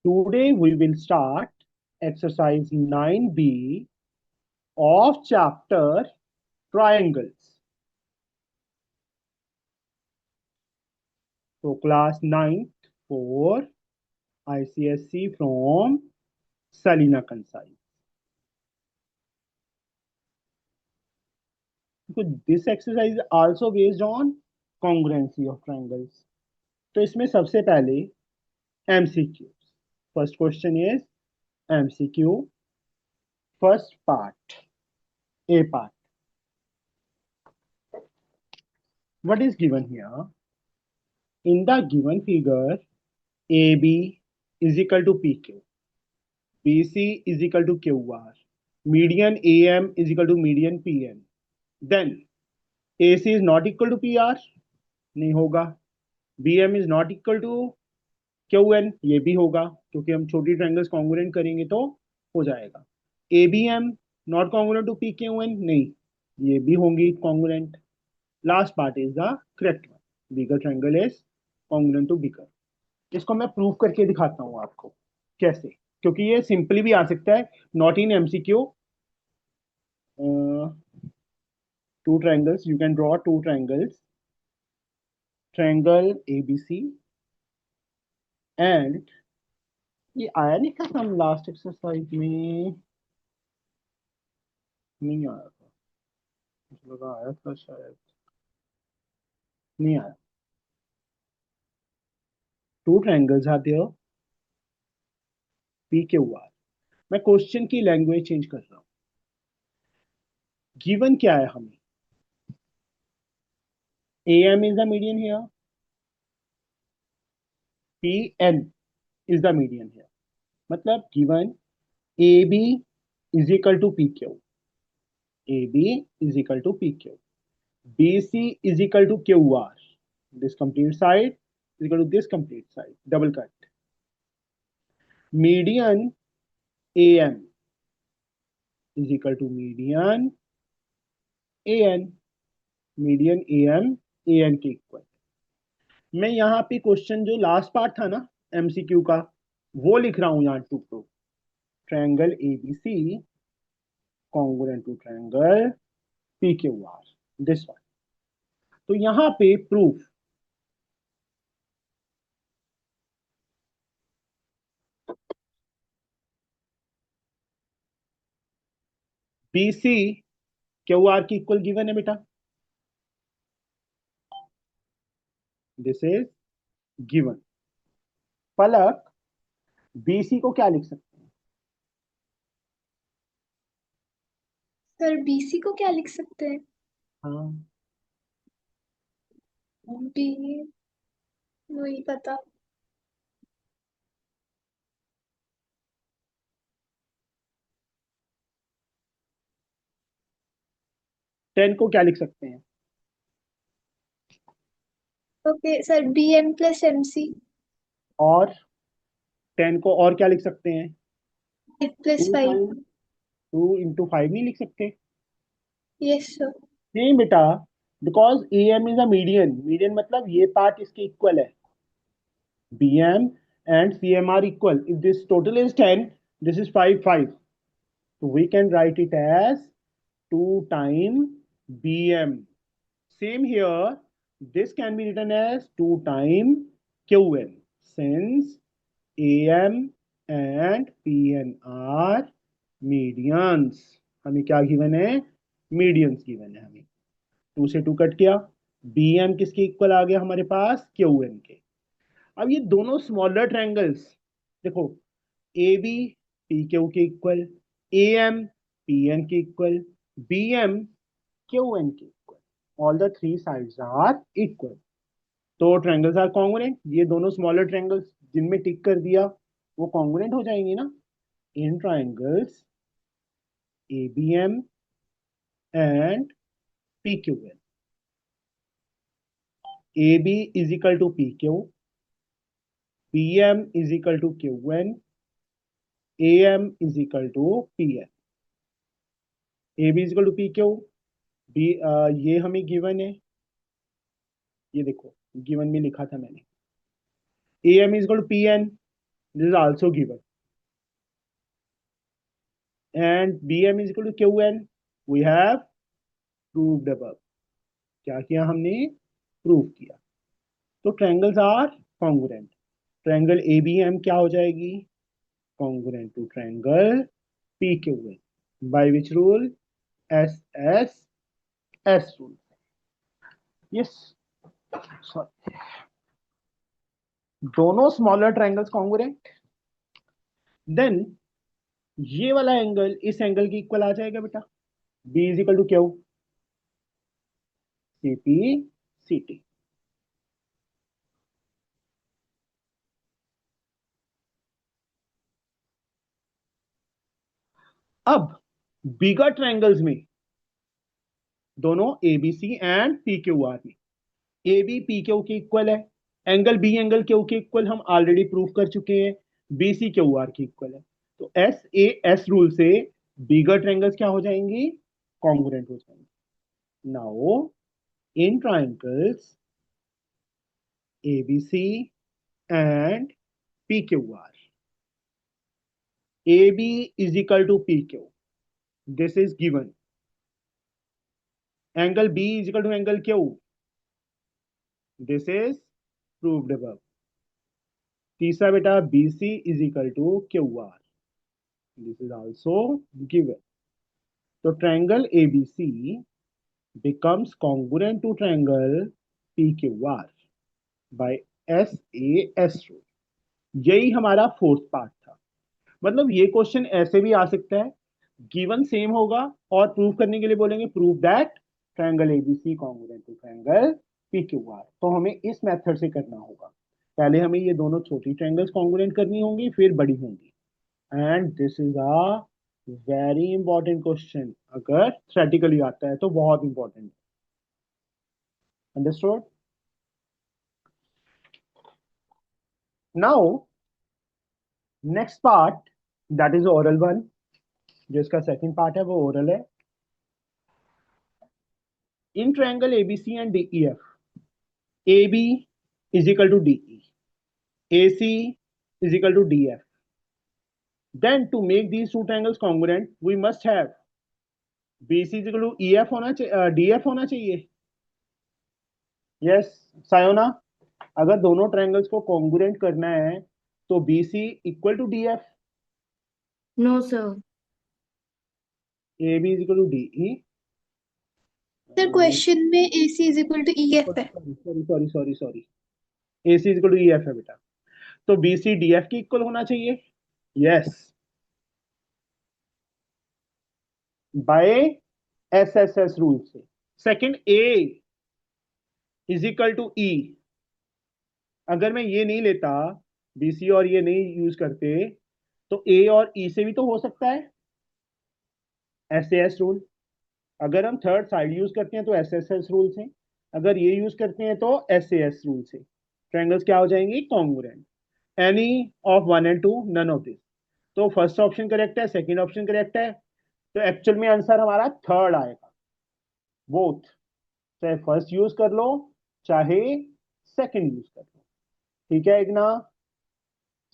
Today we will start exercise 9B of chapter triangles. So class 9th for ICSC from Salina Kansai. So this exercise is also based on congruency of triangles. तो इसमें सबसे पहले MCQ. First question is MCQ. First part, A part. What is given here? In the given figure, AB is equal to PQ, BC is equal to QR, median AM is equal to median PN. Then AC is not equal to PR, नहीं होगा. BM is not equal to QN, ये भी होगा क्योंकि हम छोटी triangles congruent करेंगे तो हो जाएगा. ABM not congruent to PQN, नहीं, ये भी होंगी congruent. Last part is the correct one. Bigger triangle is congruent to bigger. इसको मैं प्रूव करके दिखाता हूं आपको कैसे, क्योंकि ये सिंपली भी आ सकता है, not in MCQ. Two triangles, you can draw two triangles, triangle ABC and ये आया नहीं था हम लास्ट एक्सरसाइज में, नहीं आया था, मुझे लगा आया था, शायद नहीं आया. Two triangles are there, P Q R. मैं क्वेश्चन की लैंग्वेज चेंज कर रहा हूं. गिवन क्या है हमें? AM is the median here, PN is the median here. मतलब given AB is equal to PQ, AB is equal to PQ, BC is equal to QR. This complete side is equal to this complete side. Double cut. Median AM is equal to median AN. Median AM AN के equal. मैं यहाँ पे question जो last part था ना MCQ का, वो लिख रहा हूं यहाँ to prove. Triangle ABC congruent to triangle PQR. This one. तो यहां पे प्रूफ, BC QR की इक्वल गिवन है बेटा. This is given. Palak BC को क्या लिख सकते हैं? सर बीसी को क्या लिख सकते हैं? हाँ, बी, वही पता. 10 को क्या लिख सकते हैं? Okay sir, B M plus M C. और 10 को और क्या लिख सकते हैं? 5 प्लस 2 5. टाइम 2 इंटू 5 नहीं लिख सकते? Yes sir. नहीं बेटा, because AM is a median. Median मतलब ये पार्ट इसके इक्वल है. BM and CM are equal. If this total is 10, this is 5 5. So we can write it as 2 times BM. Same here, this can be written as 2 times QN, since AM and PN are medians. हमें क्या given है? Medians given है हमें. 2 से 2 cut किया. BM किसके equal आ गया हमारे पास? QN के. अब ये दोनों स्मॉलर ट्रायंगल्स देखो, AB PQ के इक्वल, AM PN के इक्वल, BM QN के equal. All the three sides are equal. तो ट्रायंगल्स आर कॉन्ग्रुएंट. ये दोनों स्मॉलर ट्रायंगल्स जिनमें टिक कर दिया वो कॉन्ग्रुएंट हो जाएंगे ना. In triangles ABM and PQN. AB is equal to PQ, PM is equal to QN, AM is equal to PN. AB is equal to PQ. ये हमें गिवन है, ये देखो गिवन में लिखा था मैंने. AM is equal to PN, This is also given. And BM is equal to QN. We have proved above. क्या किया हमने? प्रूव किया. तो triangles are congruent. Triangle ABM क्या हो जाएगी? Congruent to triangle PQN. By which rule? SSS rule. Yes. Sorry. दोनों smaller triangles congruent. Then ये वाला एंगल इस एंगल की इक्वल आ जाएगा बेटा. B is equal to Q CP CT. अब बिगर ट्रायंगल्स में दोनों ABC एंड PQR में AB PQ के इक्वल है. एंगल B एंगल Q के इक्वल हम ऑलरेडी प्रूव कर चुके हैं. BC QR के इक्वल है. तो SAS रूल से बिगर ट्रायंगल्स क्या हो जाएंगी? कॉन्ग्रुएंट हो जाएंगे. Now in triangles ABC and PQR, AB is equal to PQ. This is given. Angle B is equal to angle Q. This is proved above. तीसरा बेटा BC is equal to QR. This is also given. So triangle ABC becomes congruent to triangle PQR by SAS rule. यही हमारा fourth part था. मतलब ये question ऐसे भी आ सकता है. गिवन सेम होगा और प्रूव करने के लिए बोलेंगे prove that triangle ABC congruent to triangle PQR. तो हमें इस मेथड से करना होगा. पहले हमें ये दोनों छोटी ट्रायंगल्स कॉन्ग्रुएंट करनी होंगी, फिर बड़ी होंगी. And this is a very important question. अगर थ्योरेटिकली आता है तो बहुत इंपॉर्टेंट है. Understood? Now next part that is oral one. जो इसका सेकंड पार्ट है वो ओरल है. In triangle ABC and DEF, AB is equal to DE, AC is equal to DF. Then to make these two triangles congruent, we must have BC is equal to EF होना चाहिए, DF होना चाहिए. Yes, सायोना. अगर दोनों triangles को congruent करना है तो BC equal to DF. No sir. AB is equal to DE. Sir question में AC is equal to EF है. Sorry sorry sorry sorry. AC is equal to EF है बेटा. तो BC DF के इक्वल होना चाहिए. यस. बाय SSS रूल से. Second A is equal to E. अगर मैं ये नहीं लेता, BC और ये नहीं यूज करते, तो A और E से भी तो हो सकता है. SAS rule. अगर हम थर्ड साइड यूज करते हैं तो SSS रूल से. अगर ये यूज करते हैं तो SAS रूल से. ट्रायंगल्स क्या हो जाएंगे? Congruent. Any of 1 and 2, none of this. तो फर्स्ट ऑप्शन करेक्ट है, सेकंड ऑप्शन करेक्ट है. तो एक्चुअल में आंसर हमारा थर्ड आएगा. बोथ. चाहे फर्स्ट यूज कर लो चाहे सेकंड यूज कर लो. ठीक है इग्ना,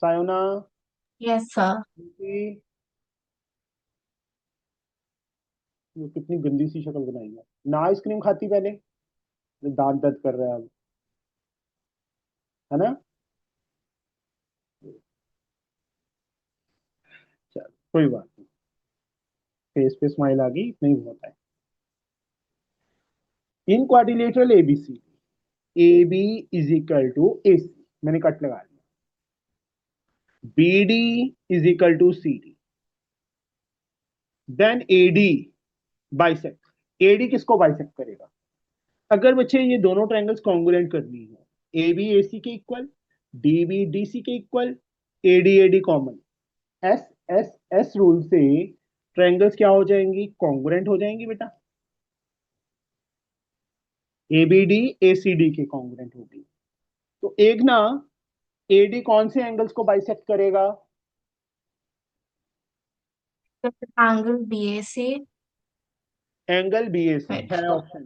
सायोना. Yes sir. ये कितनी गंदी सी शक्ल बनाई है ना. आइसक्रीम खाती पहले, दांत दर्द कर रहा है अब, है ना. चल कोई बात नहीं. फेस पे स्माइल आ गई, नहीं होता है. In quadrilateral ABC, AB is equal to AC. मैंने कट लगा लिया. BD is equal to CD. Then AD bisect. AD किसको बाइसेक्ट करेगा? अगर बच्चे ये दोनों ट्रायंगल्स कॉन्ग्रुएंट करनी हो, AB AC के इक्वल, DB DC के equal, AD AD common, SSS rule से ट्रायंगल्स क्या हो जाएंगी? कॉन्ग्रुएंट हो जाएंगी बेटा. ABD ACD के कॉन्ग्रुएंट होगी. तो एक ना AD कौन से एंगल्स को बाइसेक्ट करेगा? एंगल BAC एंगल BAC है option.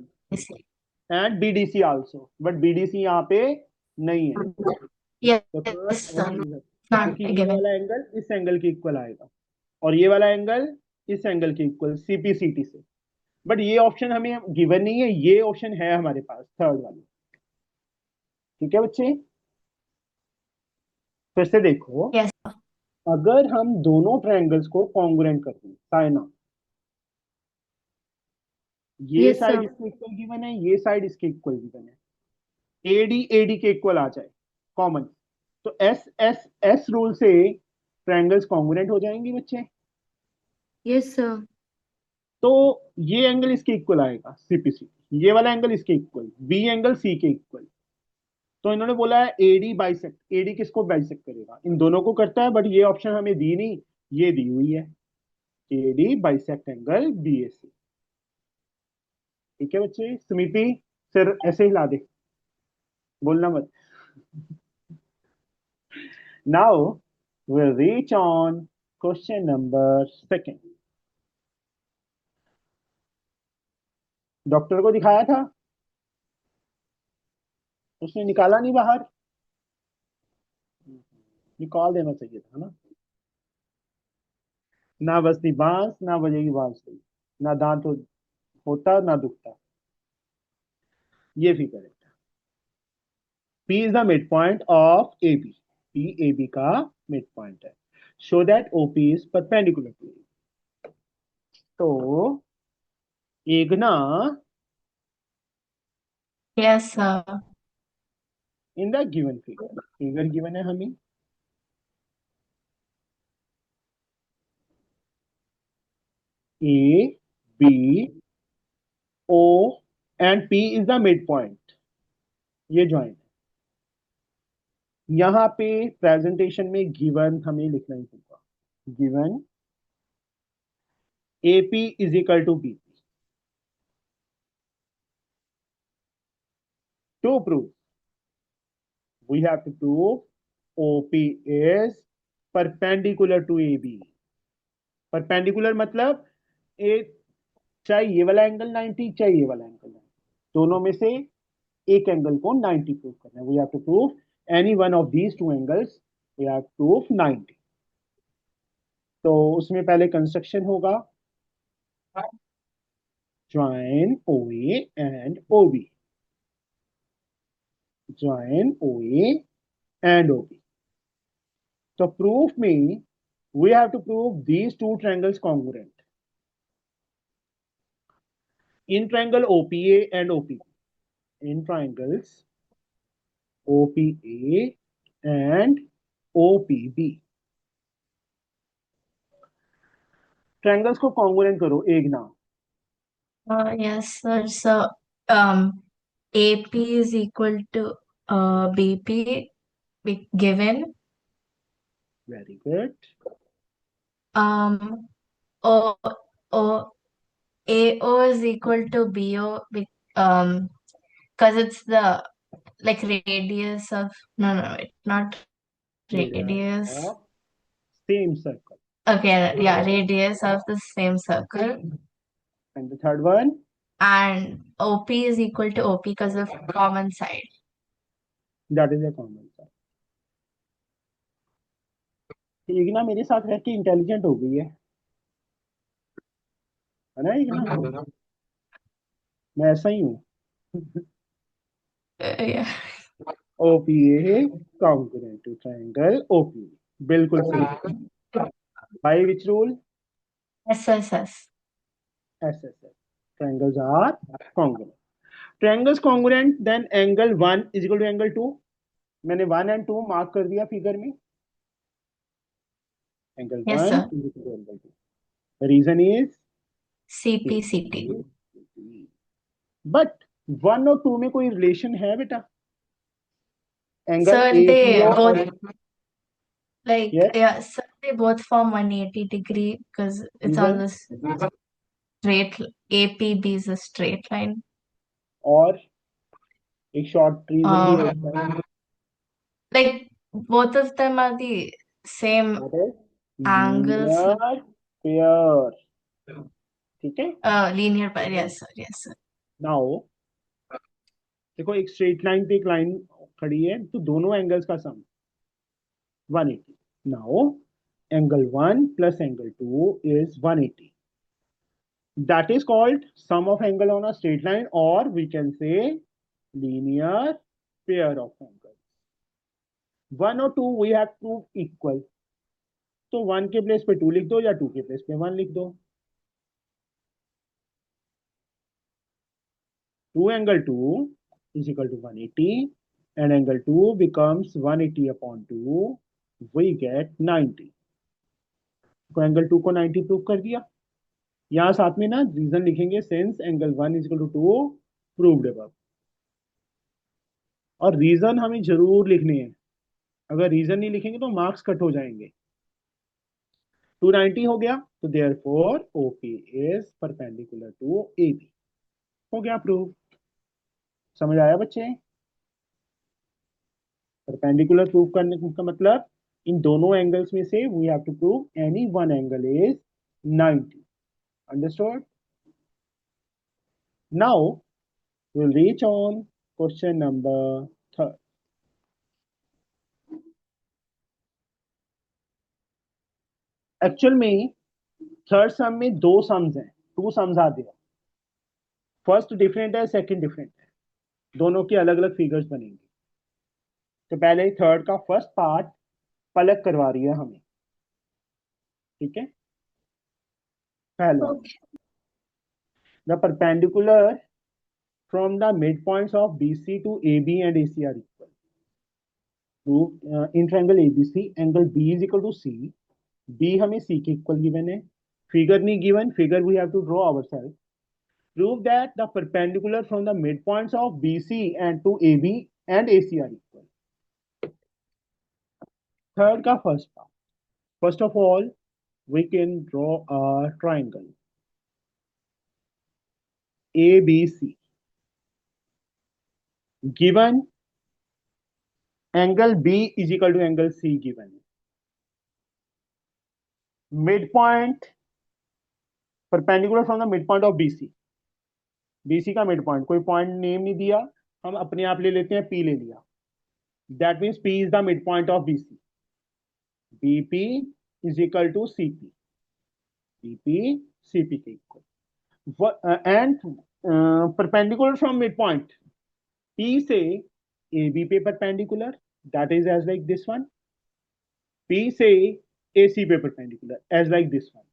And BDC also, but BDC यहाँ पे नहीं है. यस तो सर. क्योंकि ये given. वाला एंगल इस एंगल के इक्वल आएगा और ये वाला एंगल इस एंगल के इक्वल, सीपीसीटी से। बट ये ऑप्शन हमें गिवन नहीं है, ये ऑप्शन है हमारे पास, थर्ड वाली। ठीक है बच्चे, फिर से देखो, Yes. अगर हम दोनों ट्रायंगल्स को कॉन्ग्रुएंट कर दें, साइना, ये Yes, साइड sir. इसके इक्वल गिवन है, ये साइड इसके इक्वल गिवन है, एडी एडी के इक्वल आ जाए कॉमन, तो एस एस एस रूल से ट्रायंगल्स कॉन्ग्रुएंट हो जाएंगे बच्चे। Yes, sir. तो ये एंगल इसके इक्वल आएगा सीपीसी, ये वाला एंगल इसके इक्वल, बी एंगल सी के इक्वल। तो इन्होंने बोला है एडी बाइसेक्ट, एडी किसको बाइसेक्ट करेगा, इन दोनों को करता है, बट ये ऑप्शन हमें दी नहीं, ये दी हुई है, एडी बाइसेक्ट एंगल बीएसी। ठीक है बच्चे, स्मिति सिर ऐसे हिला दे, बोलना मत। Now we'll reach on question number second. Doctor को दिखाया था, उसने निकाला नहीं बाहर, निकाल देना चाहिए था ना। ना बजती बांस ना बजेगी बांसुरी, ना दांत होता ना दुखता, ये फिगर है। P is the midpoint of AB, P AB का midpoint है, show that OP is perpendicular to AB। तो एक ना Yes, sir. In the given figure, figure given है हमें, A B O and P is the mid point, ये join है। यहाँ पे प्रेजेंटेशन में गिवन हमें लिखना ही होगा, given AP is equal to BP। To prove we have to prove OP is perpendicular to AB। Perpendicular मतलब ए, चाहे ये वाला एंगल 90 चाहे ये वाला एंगल 90, दोनों में से एक एंगल को 90 प्रूव करना है। We have to prove any one of these two angles, we have to prove 90। तो उसमें पहले कंस्ट्रक्शन होगा, join OA and OB, join OA and OB। तो प्रूफ में we have to prove these two triangles congruent in triangle OPA and OPB, in triangles OPA and OPB। Triangles को congruent करो एक नाम। Yes, sir. So, AP is equal to BP given. Very good. Um, O O AO is equal to BO because it's the like radius of no wait, not radius. Same circle Okay, yeah, radius of the same circle. And the third one, And OP is equal to OP because of common side. That is a common circle. एक ना मेरे साथ रह के intelligent हो गई है ना, एक ना मैं ऐसा ही हूँ। Yeah. OPA congruent to triangle OPB, बिल्कुल सही। By which rule? SSS. SSS, triangles are congruent। triangles congruent, then angle 1 is equal to angle 2। मैंने 1 and 2 मार्क कर दिया फिगर में, angle Yes, 1 sir. is equal to angle 2। the reason is CPCT. But 1 और 2 में कोई relation है बेटा? Angle Sir, A they B और both like yes, yeah, sir, they both form 180-degree because it's on reason, this straight APB is a straight line. और एक short reason भी है Um, इसका, like both of them are the same that is angles. linear pair। ठीक है, Linear pair. Yes, sir. Yes, sir. Now देखो, एक straight line पे एक लाइन खड़ी है, तो दोनों एंगल्स का सम 180। Now, angle 1 plus angle 2 is 180. That is called sum of angle on a straight line, or we can say linear pair of angles. 1 और 2 we have proved equal. तो 1 के प्लेस पे 2 लिख दो या 2 के प्लेस पे 1 लिख दो. 2 angle 2 is equal to 180 and angle 2 becomes 180 upon 2. We get 90. तो एंगल 2 को 90 प्रूव कर दिया. यहां साथ में ना रीजन लिखेंगे since angle 1 is equal to 2 proved above. और रीजन हमें जरूर लिखने हैं. अगर रीजन नहीं लिखेंगे तो मार्क्स कट हो जाएंगे. 290 हो गया तो therefore OP is perpendicular to AB. हो गया प्रूव. समझ आया बच्चे? परपेंडिकुलर प्रूव करने का मतलब इन दोनों एंगल्स में से we have to prove any one angle is 90. Understood? Now we'll reach on question number 3. Actual में थर्ड सम में दो सम्स हैं. 2 सम्स आर देयर. फर्स्ट डिफरेंट है, सेकंड डिफरेंट है. दोनों की अलग अलग फिगर्स बनेंगे. तो पहले थर्ड का फर्स्ट पार्ट पलक करवा रही है हमें. ठीक है. पहला, Okay. The perpendicular from the midpoints of BC to AB and AC are equal. In triangle ABC, angle B is equal to C. B हमें C के equal given है. Figure नहीं given, figure we have to draw ourselves. Prove that the perpendicular from the midpoints of BC and to AB and AC are equal. Third का first part. First of all, we can draw a triangle ABC. Given angle B is equal to angle C given. Midpoint perpendicular from the midpoint of BC. BC का midpoint, कोई point name नहीं दिया, हम अपने आप ले लेते हैं, P ले लिया. That means P is the midpoint of BC. BP is equal to CP. BP CP के equal. And perpendicular from midpoint P से AB पे perpendicular, that is as like this one. P से AC पे perpendicular, as like this one.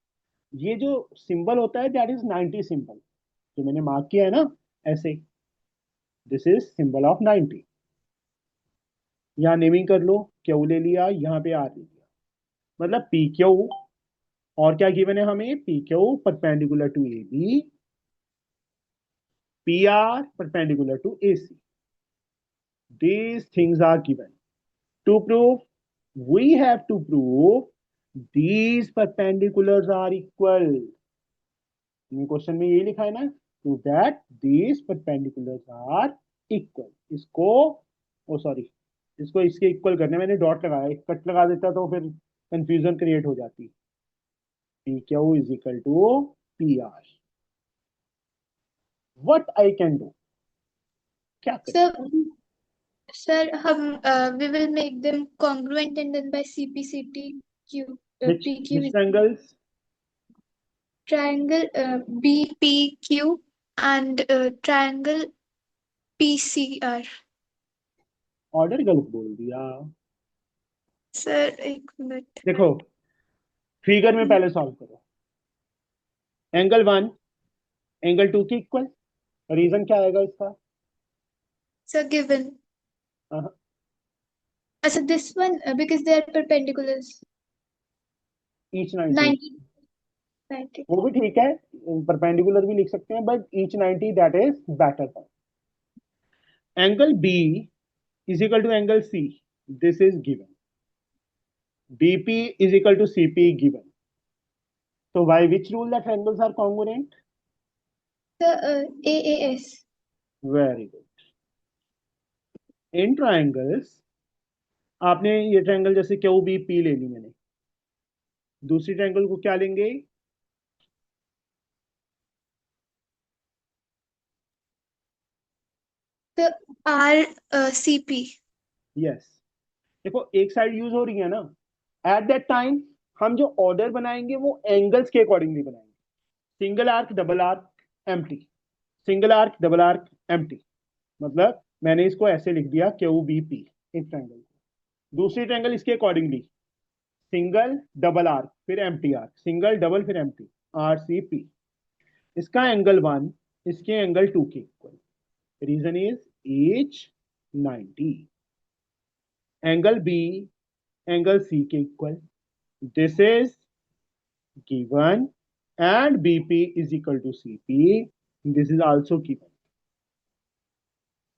ये जो symbol होता है that is 90 symbol जो मैंने मार्क किया है ना ऐसे. This is symbol of 90. यहाँ नेमिंग कर लो. क्यू ले लिया, यहाँ पे आर ले लिया. मतलब पी क्यू. और क्या गिवन है हमें? P Q perpendicular to A B, P R perpendicular to A C. These things are given. To prove, we have to prove these perpendiculars are equal. Question में यही लिखा है ना, prove that these perpendiculars are equal. इसको sorry, इसको इसके equal करने, मैंने डॉट लगाया, कट लगा देता तो फिर कंफ्यूजन क्रिएट हो जाती. P Q is equal to P R. What I can do? क्या करें? Sir, we will make them congruent and then by CP, CT, Q, PQ which is triangles? triangle BPQ and triangle PCR. Order गलत बोल दिया. Sir, एक minute. देखो, figure में पहले solve करो. एंगल 1 एंगल 2 के इक्वल. रीजन क्या आएगा इसका? Sir, given. हाँ, So this one because they are perpendiculars. Each 90. 90. 90. वो भी ठीक है, परपेंडिकुलर भी लिख सकते हैं, but each 90 that is better. Angle B is equal to angle C. This is given. BP is equal to CP given. So by which rule the triangles are congruent? The AAS. Very good. In triangles, आपने ये triangle जैसे Q B P ले ली मैंने. दूसरी triangle को क्या लेंगे? The RCP. Yes. देखो एक साइड यूज हो रही है ना, एट दैट टाइम हम जो ऑर्डर बनाएंगे वो एंगल्स के अकॉर्डिंगली बनाएंगे, single arc, double arc, empty, single arc, double arc, empty. मतलब मैंने इसको ऐसे लिख दिया क्यू बी पी, एक ट्रायंगल को। दूसरी ट्रायंगल इसके अकॉर्डिंगली सिंगल डबल आर्क फिर एम्प्टी आर्क, सिंगल डबल फिर एम्प्टी, आर सी पी। इसका एंगल 1 इसके एंगल 2 के equal, reason is each 90, angle B angle C के equal, this is given, and BP is equal to CP. This is also given.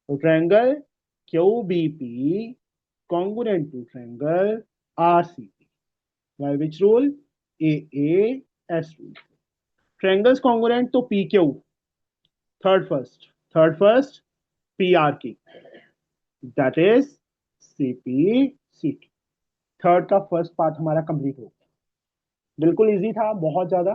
So triangle QBP congruent to triangle RCP. By which rule? AAS rule. Triangles congruent to PQ. Third first PRK. That is CPCT. Third का first part हमारा complete हो गया। बिल्कुल easy था, बहुत ज्यादा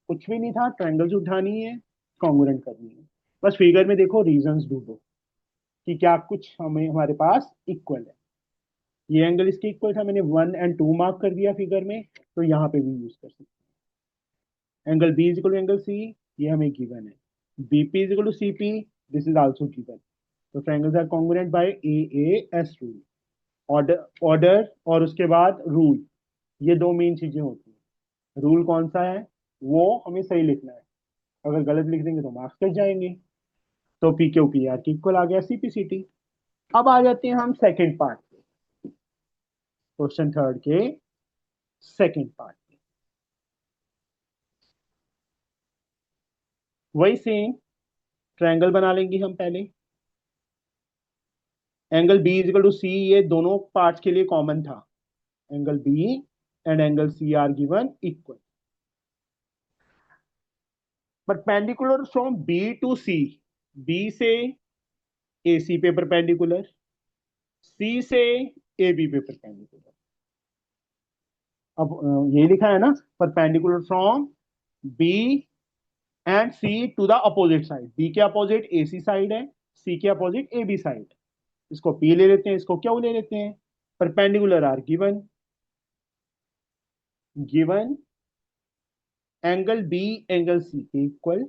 कुछ भी नहीं था। ट्रायंगल्स उठानी है, कॉन्ग्रुएंट करनी है। बस फिगर में देखो, रीजंस ढूंढो कि क्या कुछ हमें हमारे पास इक्वल है। ये एंगल इसके इक्वल था, मैंने 1 और 2 मार्क कर दिया फिगर में, तो यहाँ पे भी यूज कर सकते हैं। Angle B is equal to angle C, ये हमें गिवन है। BP is equal to CP, this is also given. तो triangles are congruent by AAS rule. Order order और उसके बाद रूल, ये दो मेन चीजें होती हैं। रूल कौन सा है वो हमें सही लिखना है, अगर गलत लिख देंगे तो मार्क्स कट जाएंगे। तो पी क्यू पी आर की इक्वल आ गया सीपीसीटी। अब आ जाते हैं हम सेकंड पार्ट पे, क्वेश्चन थर्ड के सेकंड पार्ट पे। वही सेम ट्रायंगल बना लेंगे हम पहले। Angle B is equal to C, ये दोनों पार्ट्स के लिए कॉमन था। Angle B and angle C are given equal. Perpendicular from B to C, B से ए सी पे परपेंडिकुलर, सी से ए बी पे परपेंडिकुलर। अब ये लिखा है ना, perpendicular from B and C to the opposite side. B के अपोजिट ए सी साइड है, सी के अपोजिट ए बी साइड। इसको पी ले लेते हैं, इसको क्यू ले लेते हैं। Perpendicular are given, given angle B angle C के equal,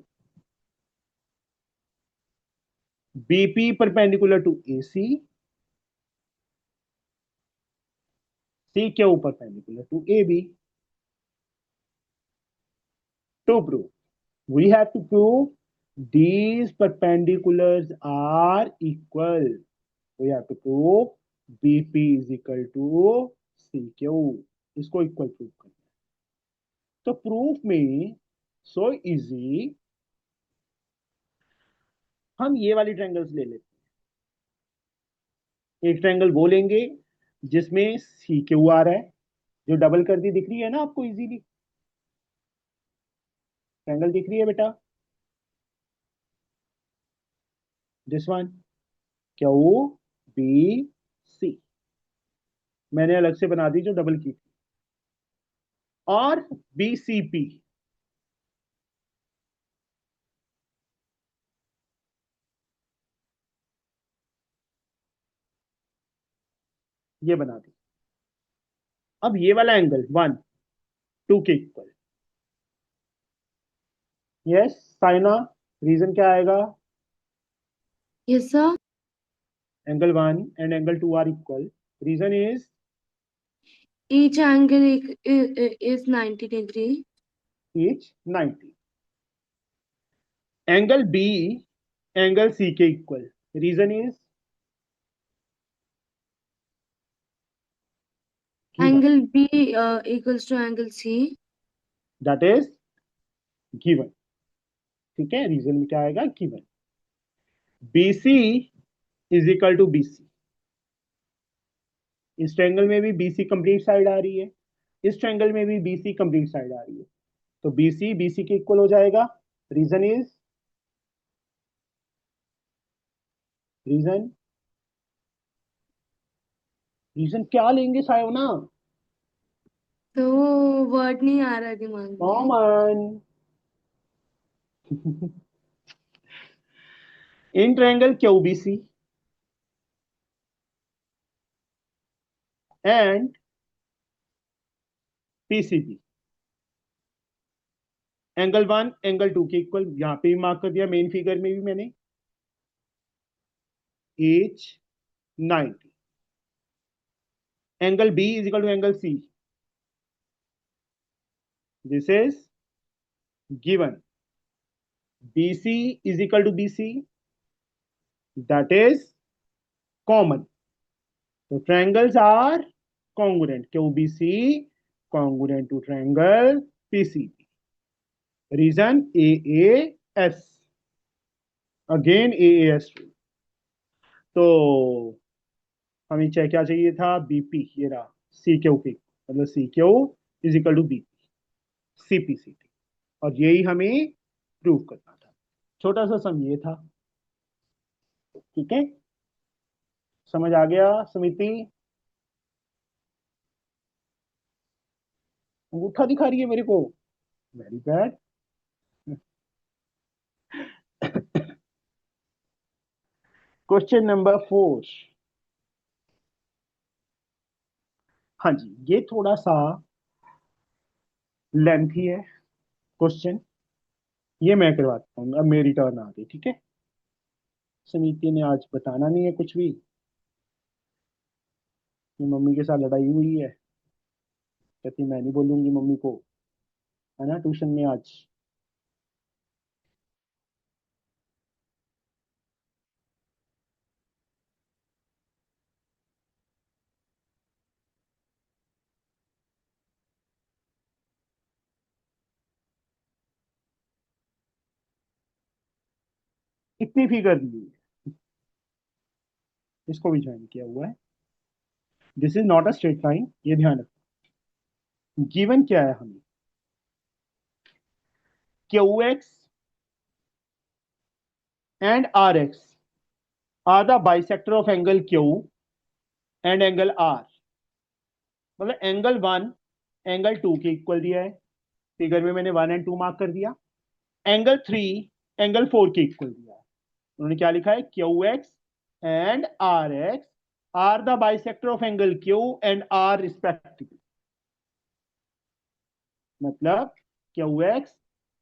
BP perpendicular to A C, C Q perpendicular to A B. To prove we have to prove these perpendiculars are equal. We have to prove BP is equal to CQ. इसको equal prove करना है। तो proof में so easy, हम ये वाली triangles ले लेते हैं। एक ट्रायंगल वो लेंगे जिसमें सी क्यू आर है, जो डबल कर दी, दिख रही है ना आपको इजीली? ट्रायंगल दिख रही है बेटा? This one, Q B C, मैंने अलग से बना दी जो डबल की थी। और बीसीपी, ये बना दी। अब ये वाला एंगल 1 2 के इक्वल। यस साइना, रीजन क्या आएगा? Yes, sir. Angle 1 and angle 2 are equal, reason is Each angle is 90 degree. Each 90। Angle B angle C के equal, reason is Angle B equals to angle C. That is given. ठीक है, reason में क्या आएगा? Given. BC is equal to BC, इस triangle में भी BC complete side आ रही है, इस ट्रायंगल में भी बीसी कंप्लीट साइड आ रही है, तो बीसी बीसी के इक्वल हो जाएगा। रीजन इज, रीजन रीजन क्या लेंगे सायोना? तो वर्ड नहीं आ रहा दिमाग में। Common. In triangle QBC and PCB. Angle 1 angle 2 के इक्वल, यहां पे भी मार्क कर दिया, मेन फिगर में भी मैंने H90। Angle B is equal to angle C, this is given. BC is equal to BC, that is common. So triangles are congruent. QBC congruent to triangle PCB. Reason AAS. Again AAS rule. तो हमें क्या चाहिए था, BP, ये रहा CQP, मतलब CQ is equal to BP, CPCT, और यही हमें प्रूव करना था। छोटा सा सम ये था, ठीक है, समझ आ गया समिति? अंगूठा दिखा रही है मेरे को, वेरी बैड। Question number 4। हाँ जी, ये थोड़ा सा लेंथी है क्वेश्चन, ये मैं करवाता हूँ, अब मेरी टर्न आ गई, ठीक है। समिति ने आज बताना नहीं है कुछ भी, कि मम्मी के साथ लड़ाई हुई है, कहती मैं नहीं बोलूंगी मम्मी को, है ना, ट्यूशन में आज। इतनी फिगर दी हुई है, इसको भी ज्वाइन किया हुआ है। This is not a straight line, ये ध्यान रखो। गिवन क्या है हमें, QX and RX are the bisector of angle Q and angle R। मतलब एंगल 1 एंगल 2 के इक्वल दिया है, फिगर में मैंने 1 एंड 2 मार्क कर दिया। एंगल 3 एंगल 4 के इक्वल दिया है, उन्होंने क्या लिखा है, QX and RX are the bisector of angle Q and R respectively. मतलब QX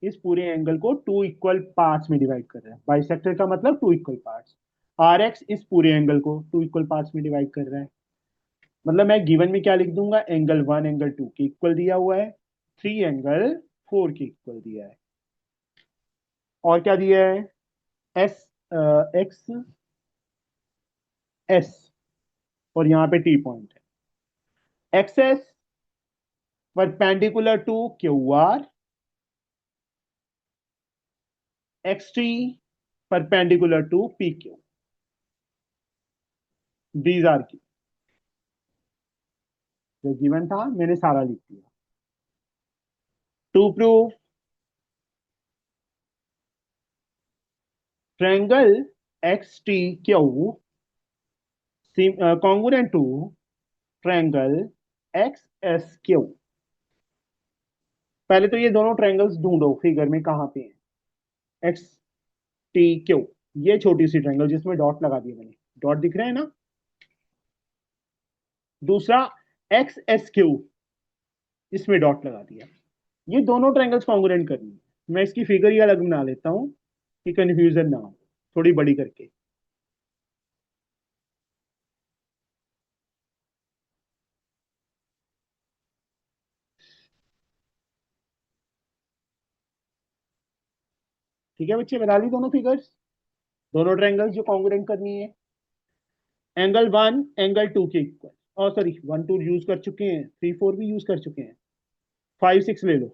इस पूरे एंगल को 2 इक्वल पार्ट्स में डिवाइड कर रहा है, बाइसेक्टर का मतलब 2 इक्वल पार्ट्स। RX इस पूरे एंगल को 2 इक्वल पार्ट्स में डिवाइड कर रहा है। मतलब मैं गिवन में क्या लिख दूंगा, एंगल 1 एंगल 2 के इक्वल दिया हुआ है, 3 एंगल 4 के इक्वल दिया है, और क्या दिया है, एस एक्स एस, और यहां पे टी पॉइंट है। XS perpendicular to Q R, X T perpendicular to P Q, these are की। जो गिवन था मैंने सारा लिख दिया। To prove triangle X T Q congruent to triangle X S Q. पहले तो ये दोनों ट्रायंगल्स ढूंढो फिगर में कहां पे हैं, एक्स टी क्यू, ये छोटी सी ट्रायंगल जिसमें डॉट लगा दिया मैंने, डॉट दिख रहा है ना। दूसरा एक्स एस क्यू, इसमें डॉट लगा दिया। ये दोनों ट्रायंगल्स कॉन्ग्रुएंट करनी है। मैं इसकी फिगर ही अलग बना लेता हूं कि कंफ्यूजन ना हो, थोड़ी बड़ी करके। ठीक है बच्चे, बना ली दोनों फिगर्स, दोनों ट्रायंगल्स जो कॉन्ग्रुएंट करनी है। एंगल 1 एंगल 2 के इक्वल, और सॉरी 1 2 यूज कर चुके हैं, 3 4 भी यूज कर चुके हैं, 5 6 ले लो,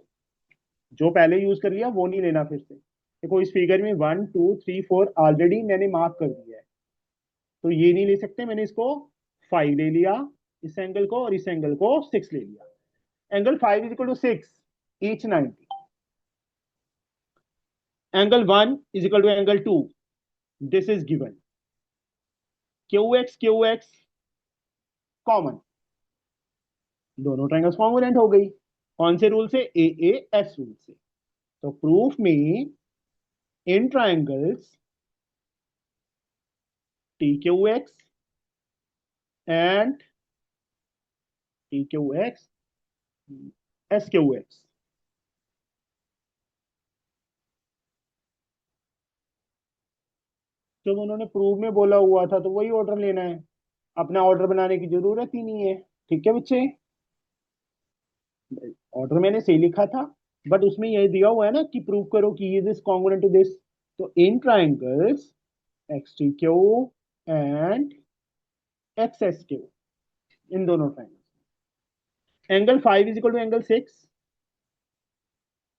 जो पहले यूज कर लिया वो नहीं लेना फिर से। देखो इस फिगर में 1 2 3 4 ऑलरेडी मैंने मार्क कर दिया है, तो ये नहीं ले सकते, मैंने इसको 5 ले लिया इस एंगल को, और इस एंगल को 6 ले लिया। Angle 5 is equal to 6, each 90। Angle 1 is equal to angle 2, this is given. Q X common, दोनों ट्रायंगल्स कॉन्ग्रुएंट हो गई। कौन से रूल से, ए ए एस रूल से। तो प्रूफ में in triangles T Q X and T Q X S Q X. जब उन्होंने प्रूव में बोला हुआ था तो वही ऑर्डर लेना है, अपना ऑर्डर बनाने की जरूरत ही नहीं है। ठीक है बच्चे, ऑर्डर मैंने सही लिखा था, बट उसमें यही दिया हुआ है ना कि प्रूव करो कि ये दिस कॉन्ग्रुएंट टू दिस। तो in triangles X T Q and X S Q, इन दोनों triangles angle 5 is equal to angle 6,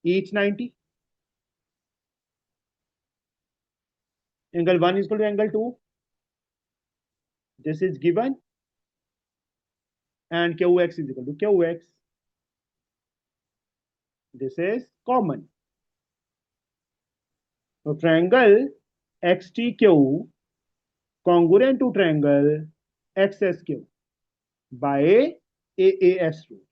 each 90। Angle 1 is equal to angle 2, this is given, and Q X is equal to Q X, this is common. तो triangle X T Q congruent to triangle XSQ by AAS rule।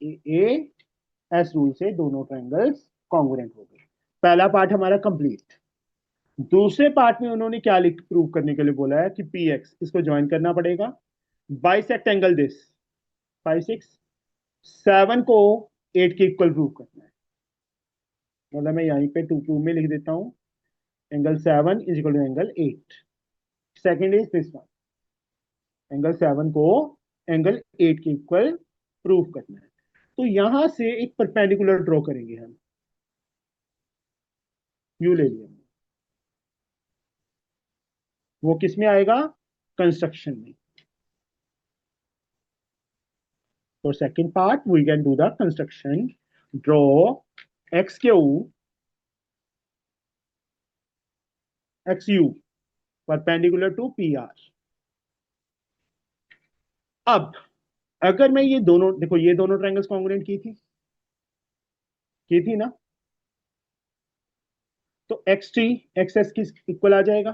AAS rule से दोनों triangles congruent हो गए। पहला part हमारा complete. दूसरे part में उन्होंने क्या लिख प्रूव करने के लिए बोला है कि PX इसको ज्वाइन करना पड़ेगा, बाइसेक्ट एंगल दिस 5 6 7 को 8 के इक्वल प्रूव करना है। मतलब मैं यहीं पे 2 प्रूव में लिख देता हूं, angle 7 is equal to angle 8। Second is this one, angle 7 को एंगल 8 के इक्वल प्रूव करना है। तो यहां से एक परपेंडिकुलर ड्रॉ करेंगे हम, यू ले लिया, वो किस में आएगा, कंस्ट्रक्शन में। तो second part we can do the construction, draw X Q X U perpendicular to P R. अब अगर मैं ये दोनों, देखो ये दोनों ट्रायंगल्स कॉन्ग्रुएंट की थी ना, तो एक्स टी एक्स एस की इक्वल आ जाएगा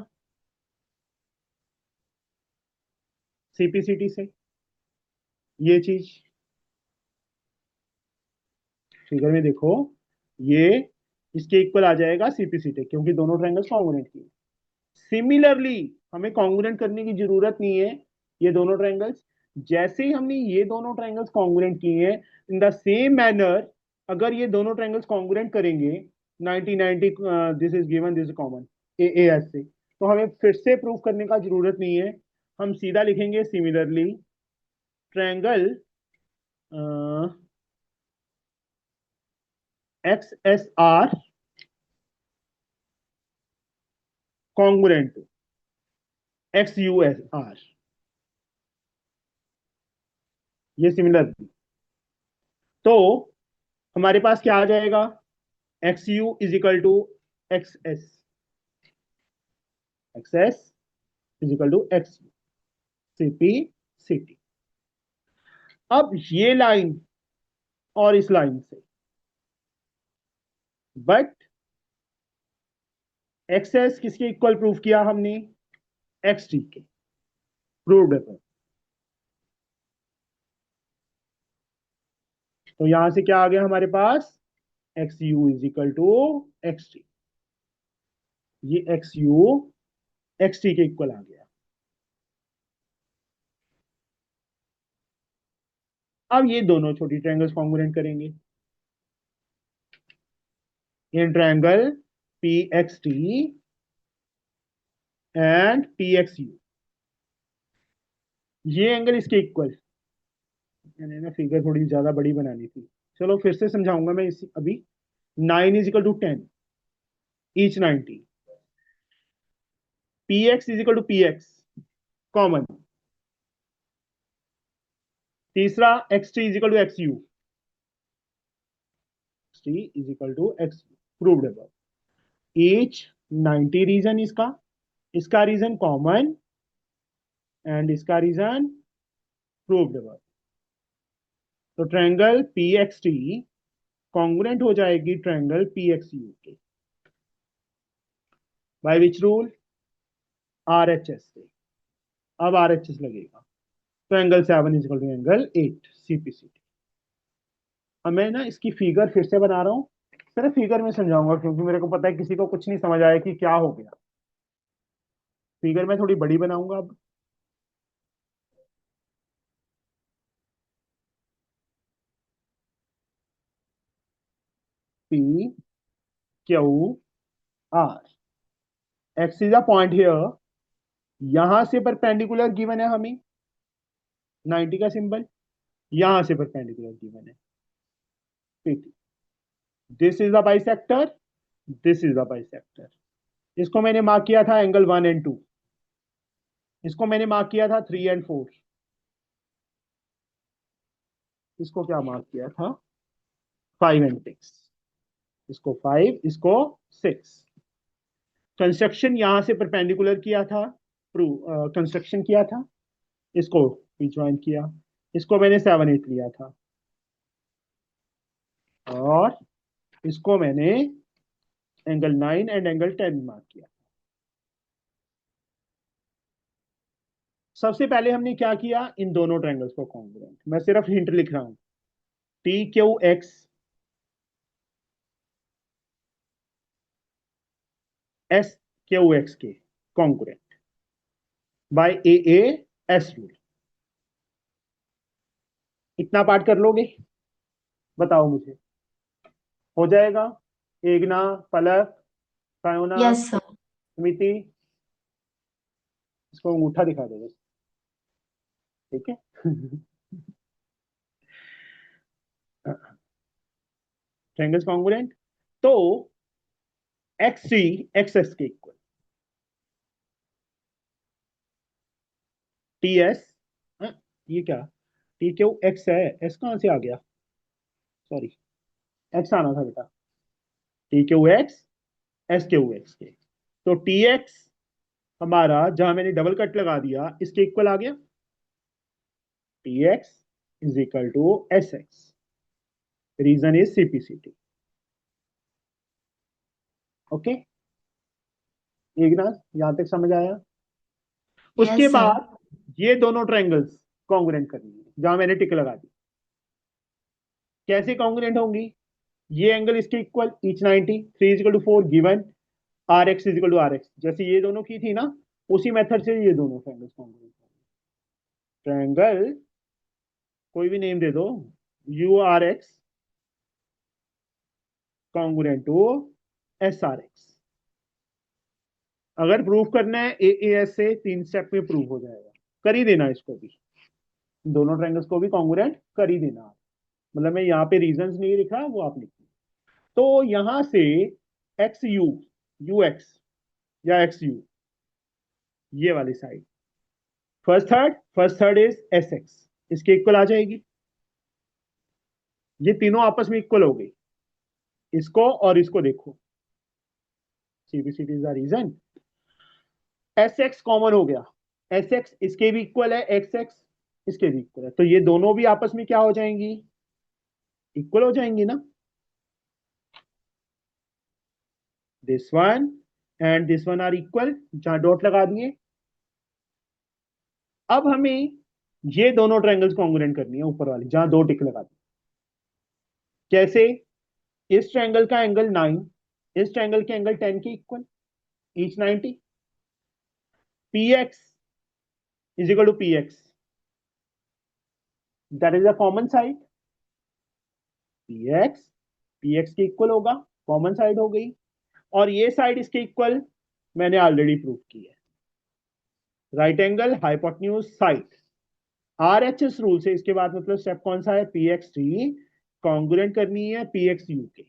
सीपीसीटी से। ये चीज फिगर में देखो, ये इसके इक्वल आ जाएगा सीपीसीटी, क्योंकि दोनों ट्रायंगल्स कॉन्ग्रुएंट की। सिमिलरली हमें कॉन्ग्रुएंट करने की जरूरत नहीं है ये दोनों ट्रायंगल्स। जैसे ही हमने ये दोनों ट्रायंगल्स कॉन्ग्रुएंट किए हैं, इन द सेम मैनर अगर ये दोनों ट्रायंगल्स कॉन्ग्रुएंट करेंगे 90 90, this is given, this is common A S से, तो हमें फिर से प्रूफ करने का जरूरत नहीं है। हम सीधा लिखेंगे similarly triangle X S R congruent to X U S R, ये सिमिलर। तो हमारे पास क्या आ जाएगा, X U is equal to X S, X S is equal to X U, CP CT. अब ये लाइन और इस लाइन से, बट एक्स एस किसके इक्वल प्रूव किया हमने, एक्स टी के, प्रूव्ड है। तो यहां से क्या आ गया हमारे पास, X U is equal to X T, ये एक्स यू एक्स टी के इक्वल आ गया। अब ये दोनों छोटी ट्रायंगल्स कॉन्ग्रुएंट करेंगे in triangle P X T and P X U, ये एंगल इसके इक्वल। मैंने ना फिगर थोड़ी ज्यादा बड़ी बनानी थी, चलो फिर से समझाऊंगा मैं इसी अभी। 9 is equal to 10, each 90, P X is equal to P X common. तीसरा X T is equal to X U, X T is equal to X U, proved above. Each 90 reason इसका, इसका रीजन कॉमन एंड इसका reason proved above. तो triangle P X T congruent हो जाएगी triangle P X U के, by which rule, R H S से। अब R H S लगेगा, तो angle 7 is equal to angle 8 CPCT. अब मैं ना इसकी फिगर फिर से बना रहा हूँ, सिर्फ फिगर में समझाऊंगा क्योंकि मेरे को पता है किसी को कुछ नहीं समझ आया कि क्या हो गया। फिगर मैं थोड़ी बड़ी बनाऊंगा अब। P Q R. X is a point here. यहां से परपेंडिकुलर गिवन है हमें 90 का सिंबल, यहां से परपेंडिकुलर गिवन है PT. This is the bisector, this is the bisector. इसको मैंने मार्क किया था एंगल 1 एंड 2. इसको मैंने मार्क किया था 3 एंड 4. इसको क्या मार्क किया था 5 एंड 6. इसको 5, इसको 6. कंस्ट्रक्शन यहां से परपेंडिकुलर किया था, कंस्ट्रक्शन किया था, इसको भी ज्वाइन किया. इसको मैंने 7 8 लिया था और इसको मैंने एंगल 9 एंड एंगल 10 मार्क किया. सबसे पहले हमने क्या किया, इन दोनों ट्रायंगल्स को कॉन्ग्रुएंट. मैं सिर्फ हिंट लिख रहा हूं. T Q X S Q X के congruent by A S rule. इतना पार्ट कर लोगे? बताओ मुझे, हो जाएगा? एकना, पलक, सायोना, Yes, sir. स्मिति, इसको अंगूठा दिखा दो बस. ठीक है. Triangles congruent. तो एक्स सी एक्स एस के इक्वल, टी एस, ये क्या, टी क्यू एक्स है, एस कहां से आ गया, सॉरी एक्स आना था बेटा. T Q X S Q X के. तो टी एक्स हमारा जहां मैंने डबल कट लगा दिया इसके इक्वल आ गया. T X is equal to S X. Reason is CPCT. Okay, एक ना यहां तक समझ आया? उसके Yes, sir. बाद ये दोनों ट्रायंगल्स कॉन्ग्रुएंट करनी है जहां मैंने टिक लगा दी. कैसे कॉन्ग्रुएंट होंगी? ये एंगल इसके equal, each 90, 3 is equal to 4 given, R X is equal to R X. जैसे ये दोनों की थी ना, उसी मेथड से ये दोनों ट्रायंगल्स कॉन्ग्रुएंट होंगे. ट्रायंगल कोई भी नेम दे दो, U R X congruent to S R X. अगर प्रूफ करना है ए एस से 3 स्टेप में प्रूफ हो जाएगा. कर ही देना इसको भी, दोनों ट्रायंगल्स को भी कॉन्ग्रुएंट कर ही देना. मतलब मैं यहाँ पे रीजंस नहीं लिखा, वो आप लिखिए. तो यहां से एक्स यू, यू एक्स या एक्स यू, ये वाली side first third is S x, इसके इक्वल आ जाएगी. ये तीनों आपस में इक्वल हो गई. इसको और इसको देखो, CPCT is the reason. S X common हो गया, एस एक्स इसके भी इक्वल है, एक्स एक्स इसके भी इक्वल है. तो ये दोनों भी आपस में क्या हो जाएंगी, इक्वल हो जाएंगी ना. This one and this one are equal, जहां डॉट लगा दिए. अब हमें ये दोनों ट्रायंगल्स कॉन्ग्रुएंट करनी है, ऊपर वाली जहां दो टिक लगा दी. कैसे? इस ट्रायंगल का एंगल 9 इस ट्रायंगल के एंगल 10 के equal, each 90. P X is equal to P X, that is a common side. P X के इक्वल होगा, कॉमन साइड हो गई. और ये साइड इसके इक्वल मैंने ऑलरेडी प्रूव की है. Right angle hypotenuse side, RHS rule से. इसके बाद मतलब स्टेप कौन सा है, पी एक्स थ्री कॉन्ग्रुएंट करनी है पी एक्स यू के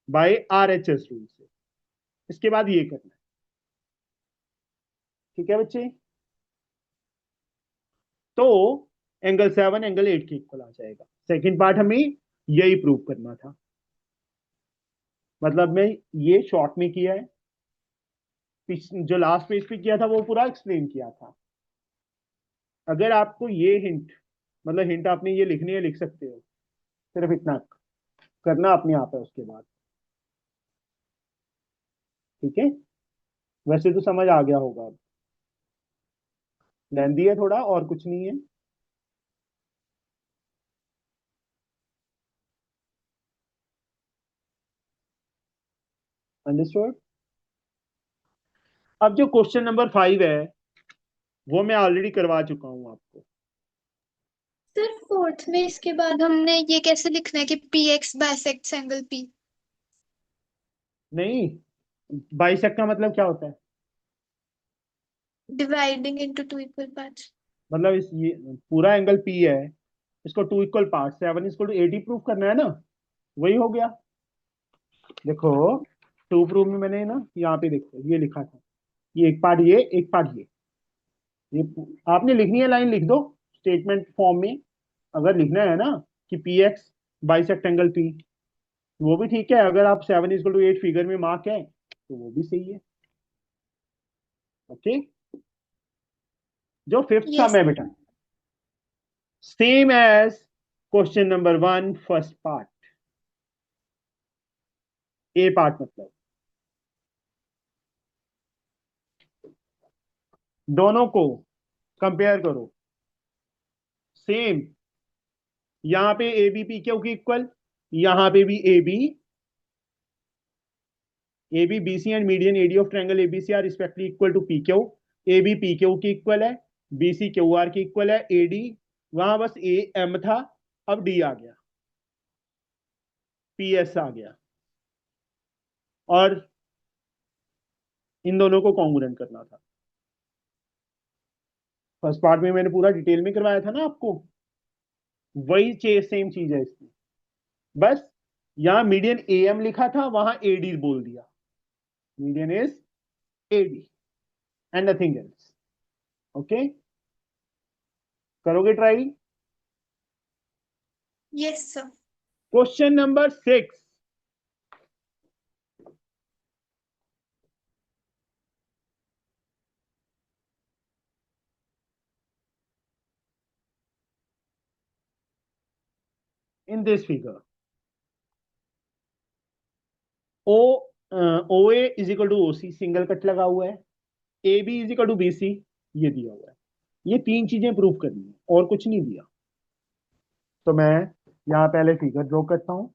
बाय आरएचएस रूल से. इसके बाद ये करना है. ठीक है बच्चे? तो एंगल 7 एंगल 8 के इक्वल आ जाएगा. सेकंड पार्ट हमें यही प्रूव करना था. मतलब मैं ये शॉर्ट में किया है, जो लास्ट पेज पे किया था वो पूरा एक्सप्लेन किया था. अगर आपको ये हिंट, मतलब हिंट आपने ये लिखनी है लिख सकते हो, सिर्फ इतना करना अपने आप है उसके बाद. ठीक है, वैसे तो समझ आ गया होगा. अब लेंदी है थोड़ा, और कुछ नहीं है. अंडरस्टूड? अब जो क्वेश्चन नंबर 5 है वो मैं ऑलरेडी करवा चुका हूं आपको. सर फोर्थ में इसके बाद हमने ये कैसे लिखना है कि P x bisects angle P? नहीं, बाइसेक्ट का मतलब क्या होता है? Dividing into two equal parts. मतलब इस ये पूरा एंगल पी है, इसको टू इक्वल पार्ट 7 = 80 प्रूव करना है ना, वही हो गया। देखो, टू प्रूव में मैंने ना यहाँ पे देखो ये लिखा था, ये एक पार्ट, ये एक पार्ट, ये आपने लिखनी है लाइन लिख दो स्टेटमेंट फॉर्म में। अगर लिखना है ना कि P x bisect angle P, वो भी ठीक है। अगर आप 7 = 8 फिगर में मार्क है तो वो भी सही है। ओके, जो फिफ्थ सम यस। है बेटा, same as question number 1 first part, A part मतलब दोनों को कंपेयर करो, सेम। यहां पे ए बी पी क्यू की इक्वल, यहां पे भी A B B C and median AD of triangle A B C are respectively equal to P Q. A B P Q की इक्वल है, बी सी क्यू आर की equal है, A D वहां बस A M था, अब D आ गया, P S आ गया, और इन दोनों को कॉन्ग्रुएंट करना था। फर्स्ट पार्ट में मैंने पूरा डिटेल में करवाया था ना आपको, वही सेम चीज है इसकी, बस यहां मीडियन ए एम लिखा था, वहां ए डी बोल दिया, median is A D and nothing else. Okay, करोगे try? Yes sir. Question number 6, in this figure O O A is equal to O C, single cut लगा हुआ है, A B is equal to B C, ये दिया हुआ है। ये तीन चीजें प्रूव करनी है और कुछ नहीं दिया। तो मैं यहाँ पहले फिगर ड्रॉ करता हूं।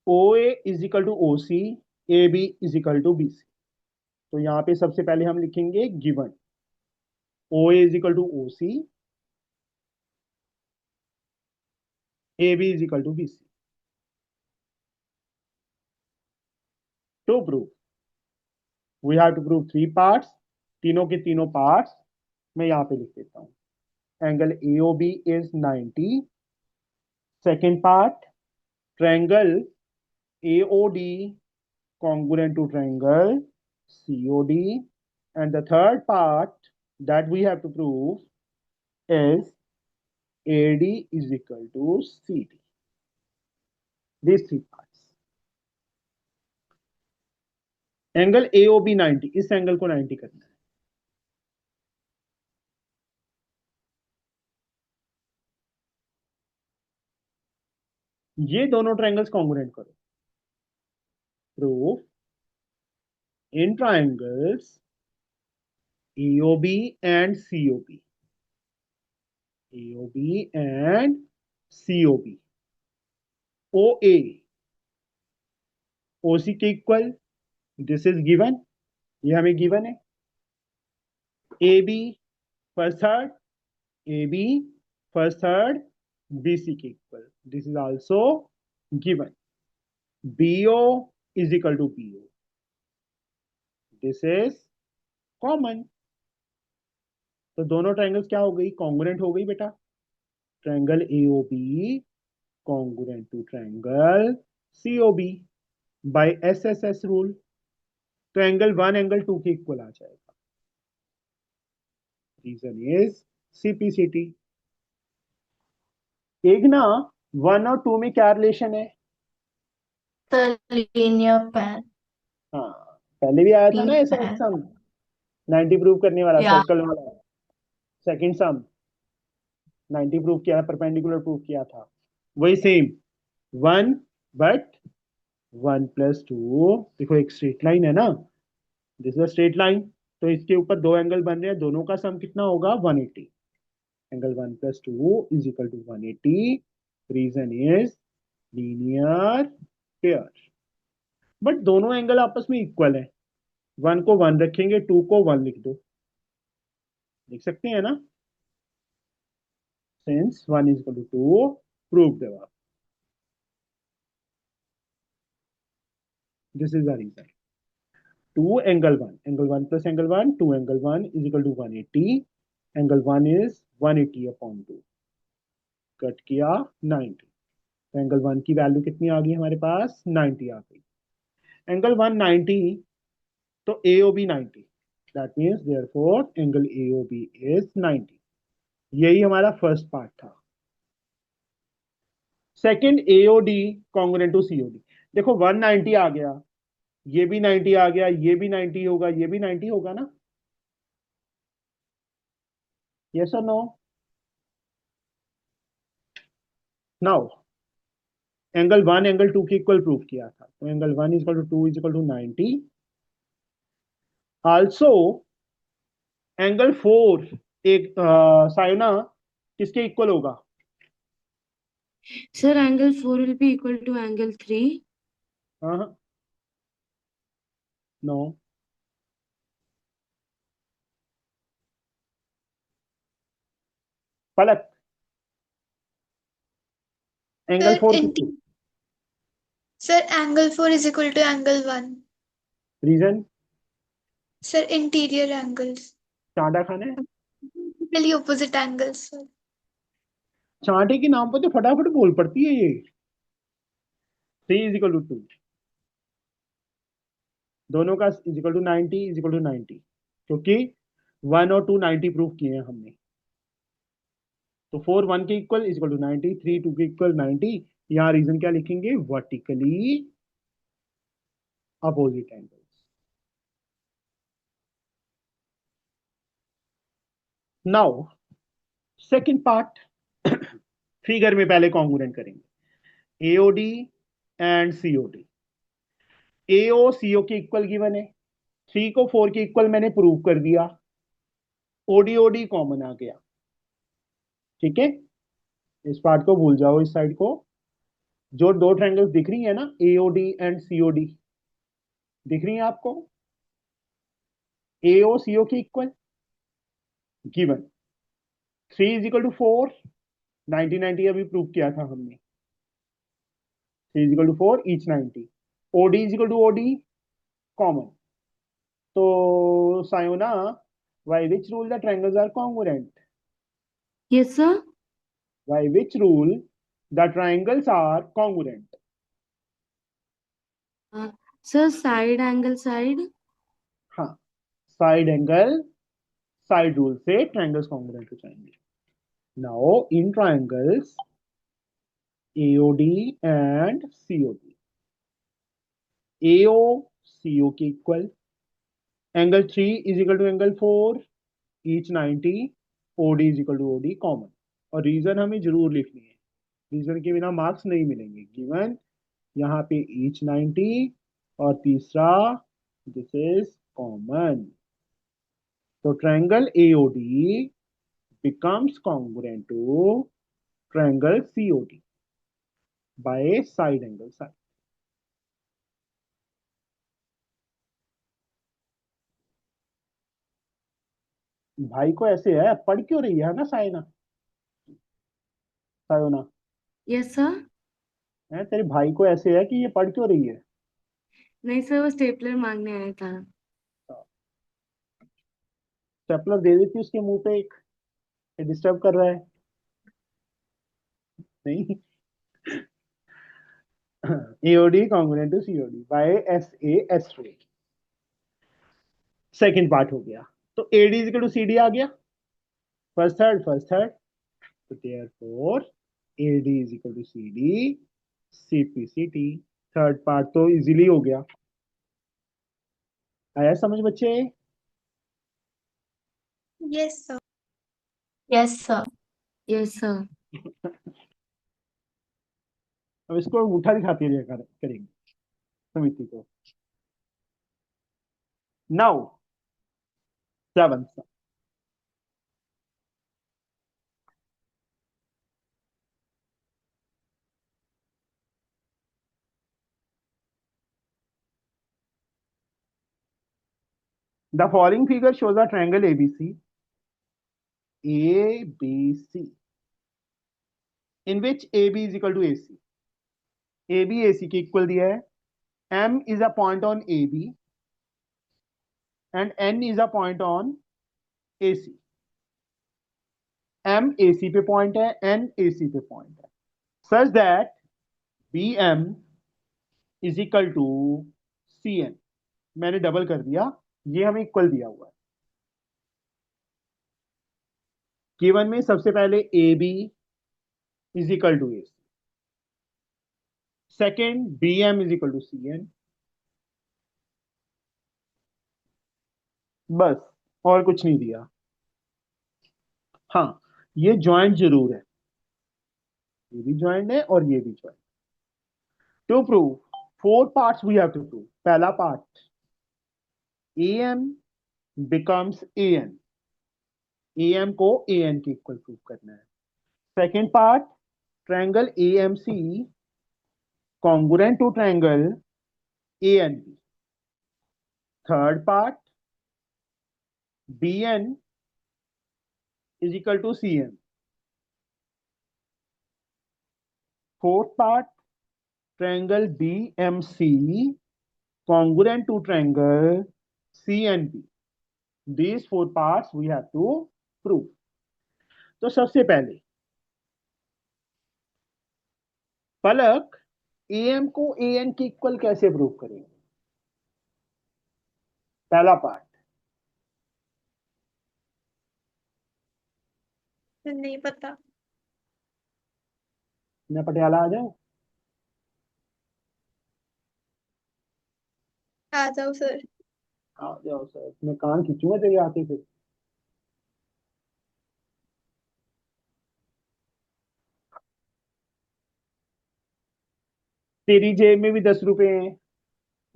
O A is equal to O C, A B is equal to B C. तो यहाँ पे सबसे पहले हम लिखेंगे given O A is equal to O C, A B is equal to B C. To prove we have to prove three parts, तीनों के तीनों पार्ट्स मैं यहाँ पे लिख देता हूँ। Angle A O B is 90। Second part, triangle A O D congruent to triangle COD, and the third part that we have to prove is AD is equal to CD. These three parts. Angle AOB 90, इस angle को 90 करना है। ये दोनों triangles congruent करो। Proof in triangles AOB and COB, AOB and COB, OA OC के equal, this is given, ये हमें गिवन है। AB first third, AB first third, BC के equal, this is also given। BO is equal to PO, this is common। तो दोनों triangles क्या हो गई? कॉन्ग्रुएंट हो गई बेटा। Triangle AOB congruent to triangle COB by SSS rule. तो एंगल 1 एंगल 2 के इक्वल आ जाएगा। Reason is CPCT। एक ना 1 और 2 में क्या रिलेशन है? लीनियर पैर हाँ, पहले भी आया था ना ऐसा एक पैर सम, 90 प्रूव करने वाला, या सर्कल वाला। सेकंड सम 90 प्रूव किया, परपेंडिकुलर प्रूव किया था, वही सेम 1, बट 1 + 2, देखो एक स्ट्रेट लाइन है ना, this is a straight line, तो इसके ऊपर दो एंगल बन रहे हैं, दोनों का सम कितना होगा 180. Angle 1 + 2 is equal to 180. Reason is linear pair. But दोनों एंगल आपस में इक्वल है. 1 को 1 रखेंगे, 2 को 1 लिख दो. लिख सकते हैं ना. Since 1 is equal to 2, prove देगा. This is the reason. 2 angle 1, angle 1 plus angle 1, 2 angle 1 is equal to 180. Angle 1 is 180 upon 2. Cut किया 90. तो एंगल 1 की वैल्यू कितनी आ गई हमारे पास, 90 आ गई. एंगल 190, तो AOB 90. That means therefore angle AOB is 90. यही हमारा फर्स्ट पार्ट था. Second, AOD congruent to COD. देखो 190 आ गया, ये भी 90 आ गया, ये भी 90 होगा, ये भी 90 होगा ना. यस और नो. नाउ एंगल 1 एंगल 2 के इक्वल प्रूव किया था, तो angle 1 is equal to 2 is equal to 90. Also angle 4 एक सायोना किसके इक्वल होगा. Sir, angle 4 will be equal to angle 3. हाँ, no. Palak, angle Sir, 4 in किसके. sir, angle 4 is equal to angle 1. Reason, Sir, interior angles. चांटा खाना है. Really opposite angles, sir. चांटे के नाम पर तो फटाफट बोल पड़ती है ये. 3 इज इक्वल टू 2, दोनों का is equal to 90 is equal to 90, क्योंकि 1 और 2 90 प्रूव किए हैं हमने. तो 4 1 के इक्वल इज इक्वल टू 90, 3 2 के इक्वल 90. यहाँ रीजन क्या लिखेंगे, vertically opposite angles. Now second part. Figure में पहले कॉन्ग्रुएंट करेंगे. AOD and COD. AO CO के इक्वल गिवन है, 3 को 4 के इक्वल मैंने प्रूव कर दिया. OD कॉमन आ गया. ठीक है, इस पार्ट को भूल जाओ, इस साइड को. जो दो ट्रायंगल्स दिख रही है ना, AOD एंड COD, दिख रही है आपको. AO CO के equal given. 3 is equal to 4, 90 90 अभी प्रूव किया था हमने. 3 is equal to 4 each 90. OD is equal to OD common. तो Sayona, by which rule the triangles are congruent? Yes, sir. By which rule the triangles are congruent? Sir, side angle side. हाँ, side angle side rule से triangles congruent हो जाएंगे. Now in triangles AOD and COD, AO CO के equal, angle 3 is equal to angle 4 each 90, OD is equal to OD common. और reason हमें जरूर लिखनी है, रीजन के बिना मार्क्स नहीं मिलेंगे. गिवन यहाँ पे ईच 90, और तीसरा दिस इज कॉमन. तो triangle AOD becomes congruent to triangle COD by side angle side. भाई को ऐसे है, पढ़ क्यों रही है ना साइना, सायोना. Yes, sir. है तेरे भाई को ऐसे है कि ये पढ़ क्यों रही है. नहीं सर, वो स्टेपलर मांगने आया था. स्टेपलर दे देती उसके मुंह पे एक, डिस्टर्ब कर रहा है. नहीं. AOD congruent to COD by SAS ray. Second part हो गया. तो AD is equal to CD आ गया. First third. तो therefore AD is equal to CD, CPCT. Third part तो इजीली हो गया. आया समझ बच्चे. Yes, sir. Yes, sir. Yes, sir. अब इसको अंगूठा दिखाते रहिए करेंगे समिति को. Now 7. The following figure shows a triangle ABC, in which AB is equal to AC. AB AC के इक्वल दिया है. M is a point on AB and N is a point on AC. M AC पे point है, N AC पे point है. Such that BM is equal to CN. मैंने double कर दिया, ये हमें इक्वल दिया हुआ है. गिवन में सबसे पहले AB is equal to AC. Second, BM is equal to CN. बस, और कुछ नहीं दिया. हाँ, ये ज्वाइंट जरूर है, ये भी ज्वाइंट है और ये भी joint. To prove 4 parts we have to prove. पहला part, AM becomes AN. AM को AN के इक्वल प्रूव करना है. Second part, triangle AMC congruent to triangle ANB. Third part, BN is equal to CN. Fourth part, triangle BMC congruent to triangle CNB. These 4 parts we have to prove. तो सबसे पहले पलक AM को AN के equal कैसे prove करेंगे? पहला part, नहीं पता. मैं पटियाला आ जाऊं? आ जाओ सर. आ जाओ सर, मैं कान खींचूंगा तेरे आते थे. तेरी जेब में भी 10 रुपए हैं,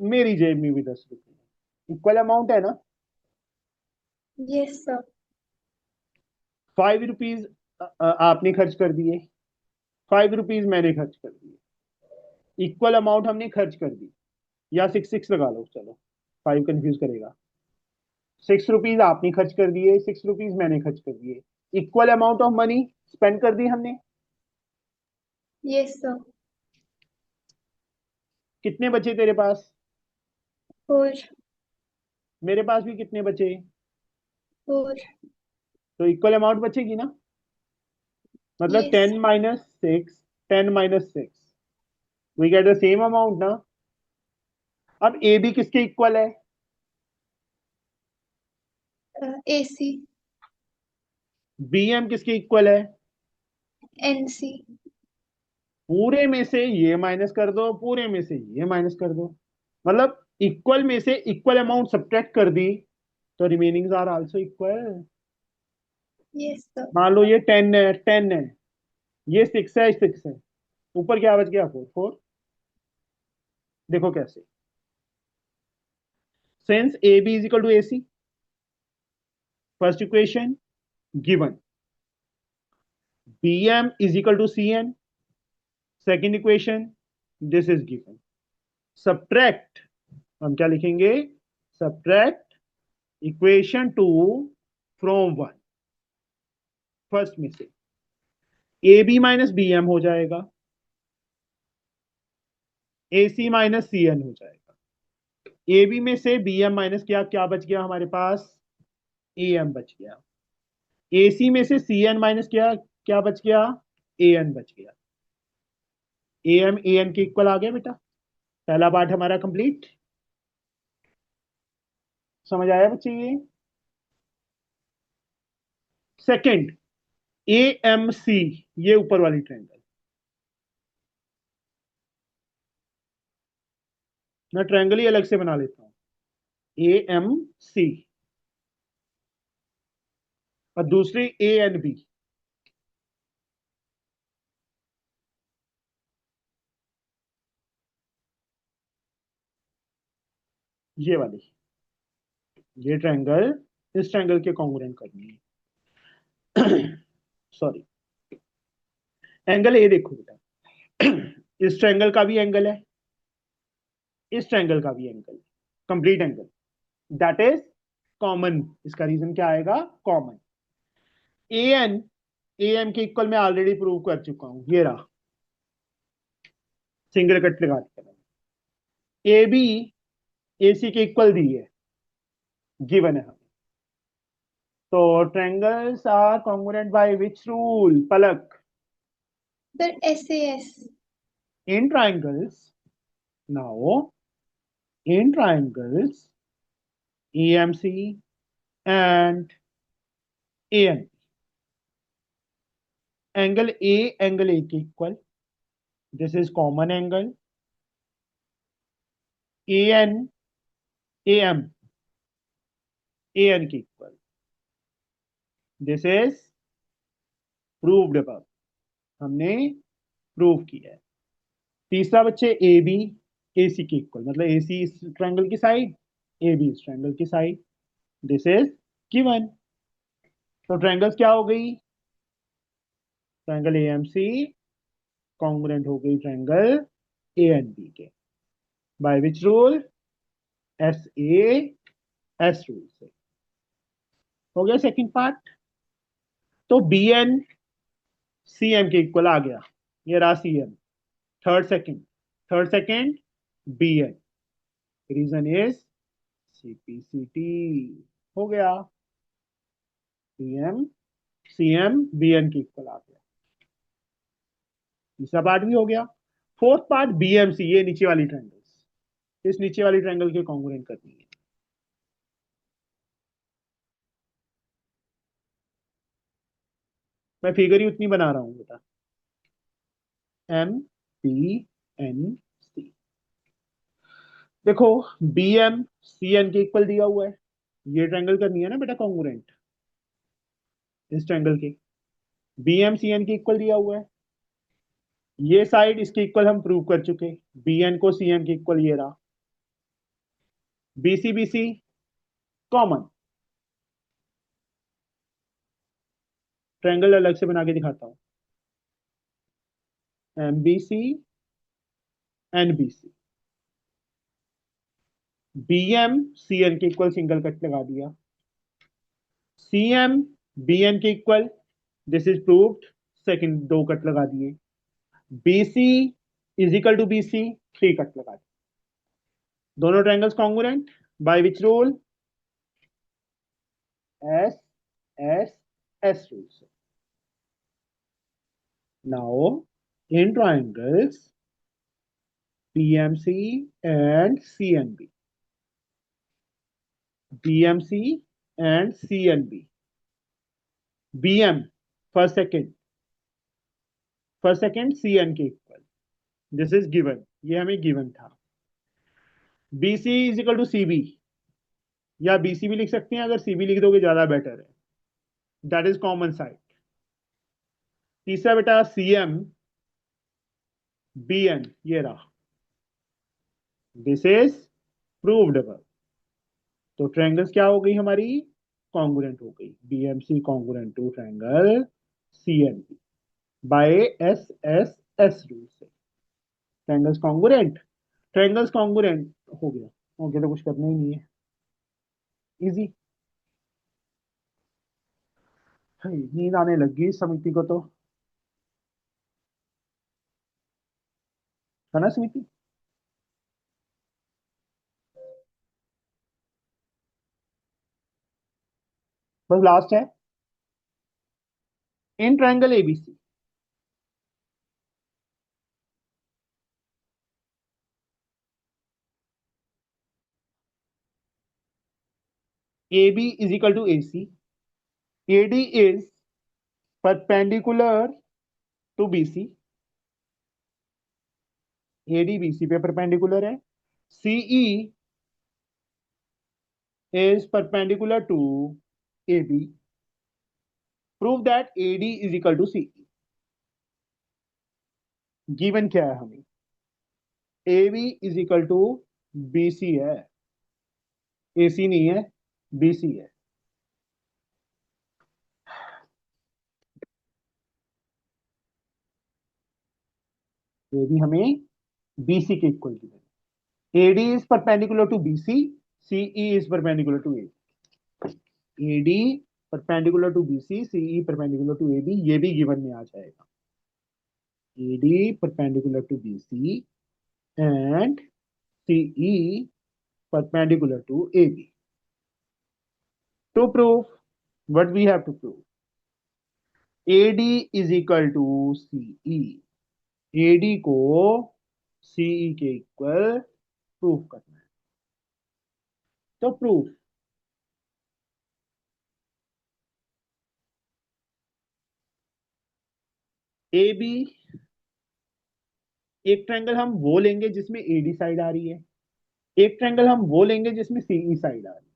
मेरी जेब में भी 10 रुपए हैं. इक्वल अमाउंट है ना? Yes sir. 5 रुपीज आपने खर्च कर दिए, 5 रुपीज मैंने खर्च कर दिए. इक्वल अमाउंट हमने खर्च कर दी, या 6 लगा लो, चलो 5 कंफ्यूज करेगा. 6 रुपीज आपने खर्च कर दिए, 6 रुपीज मैंने खर्च कर दिए. Equal amount of money spend कर दी हमने. Yes sir. कितने बचे तेरे पास? 4. मेरे पास भी कितने बचे? 4. तो इक्वल अमाउंट बचेगी ना. मतलब Yes. 10 minus 6, 10 minus 6, we get the same amount ना. अब ए बी किसके इक्वल है? AC. बी एम किसके इक्वल है? NC. पूरे में से ये माइनस कर दो, पूरे में से ये माइनस कर दो. मतलब इक्वल में से इक्वल अमाउंट सब्ट्रैक्ट कर दी, तो remaining are also equal. Yes sir. मान लो ये 10 है, 10 है, ये 6 है, 6 है, ऊपर क्या बच गया? 4, 4. देखो कैसे. Since A B is equal to A C, first equation given. B M is equal to C N, second equation this is given. Subtract, हम क्या लिखेंगे? Subtract equation 2 from 1. फर्स्ट में से A B minus B M हो जाएगा, ए सी minus C N हो जाएगा. A B में से बी एम माइनस क्या, क्या बच गया हमारे पास? ए एम बच गया. ए सी में से सी एन माइनस क्या, क्या बच गया? ए एन बच गया. ए एम ए एन के इक्वल आ गया बेटा. पहला पार्ट हमारा कंप्लीट. समझ आया बच्चे? ये सेकंड, ए एम सी, ये ऊपर वाली ट्रायंगल. मैं ट्रायंगल ही अलग से बना लेता हूं. ए एम सी और दूसरी ए एन बी. ये वाली, ये ट्रायंगल इस ट्रायंगल के कॉन्ग्रुएंट करनी है। सॉरी, एंगल ए देखो बेटा, इस ट्रायंगल का भी एंगल है, इस ट्रायंगल का भी angle, complete angle, that is common. इसका रीजन क्या आएगा? Common. A N A M के इक्वल मैं ऑलरेडी प्रूव कर चुका हूं, ये रहा, सिंगल कट लगा दिया। ए बी ए सी के इक्वल दी है, गिवन है हमें। तो triangles are congruent by which rule Palak? Sir, SAS. In triangles, now in triangles AMC and AN, angle A के equal, this is common angle, AN AM AN के equal, this is proved above, हमने prove किया है। तीसरा बच्चे A B ए सी के equal, मतलब ए सी इस ट्रायंगल की साइड, ए बी इस ट्रायंगल की साइड, दिस इज गिवन। तो ट्रायंगल्स क्या हो गई? Triangle A M C congruent हो गई ट्रायंगल ए एंड बी के, by which rule? S A S rule से। हो गया सेकंड पार्ट। तो बी एन सी एम के इक्वल आ गया, ये रहा C M, third second B N, reason is CPCT. हो गया, B M C M B N के इक्वल आ गया। तीसरा पार्ट भी हो गया। Fourth part B M C, ये नीचे वाली ट्रायंगल्स, इस नीचे वाली ट्रायंगल के कॉन्ग्रुएंट करनी है। मैं फिगर ही उतनी बना रहा हूं बेटा, एम पी एन सी। देखो बी एम सी एन के इक्वल दिया हुआ है, ये ट्रायंगल करनी है ना बेटा कॉन्ग्रुएंट, इस ट्रायंगल के बी एम सी एन के इक्वल दिया हुआ है। ये साइड इसके इक्वल हम प्रूव कर चुके, बी एन को सी एम के इक्वल ये रहा। बी सी कॉमन, ट्रायंगल अलग से बना के दिखाता हूं, M B C N B C, B M C N के इक्वल सिंगल कट लगा दिया, सी एम बी एन के equal, this is proved, second दो कट लगा दिए, B C is equal to B C, three cut लगा दिए। दोनों triangles congruent by which rule? S S S rule से। Now in triangles PMC and CNB, BMC and CNB, BM first second CN के equal, this is given, ये हमें given था। BC is equal to CB, या BC भी लिख सकते हैं, अगर CB लिख दोगे ज्यादा बेटर है, दैट इज कॉमन साइड। तीसरा बेटा CM BN, ये रहा, दिस इज प्रूव्ड अबव। तो ट्रायंगल्स क्या हो गई हमारी? कॉन्ग्रुएंट हो गई, BMC congruent to triangle CNB by S S S rule से। ट्रायंगल्स कॉन्ग्रुएंट, ट्रायंगल्स कॉन्ग्रुएंट हो गया, तो कुछ करना ही नहीं है, इजी। नींद आने लगी समिति को तो, है ना समिति? बस लास्ट है, in triangle ABC AB is equal to AC, AD is perpendicular to BC, AD BC पे perpendicular है, CE is perpendicular to AB, prove that AD is equal to CE। Given क्या है हमें? AB is equal to BC है, AC नहीं है, BC है, ये भी हमें बीसी के इक्वल गिवन है। AD is perpendicular to BC, CE is perpendicular to AB. AD perpendicular to BC, CE perpendicular to AB, ये भी गिवन में आ जाएगा। AD perpendicular to BC and CE perpendicular to AB. To prove, what we have to prove? AD is equal to CE. AD को CE के equal proof करना है। तो proof, AB, एक ट्रायंगल हम वो लेंगे जिसमें AD साइड आ रही है, एक ट्रायंगल हम वो लेंगे जिसमें CE साइड आ रही है।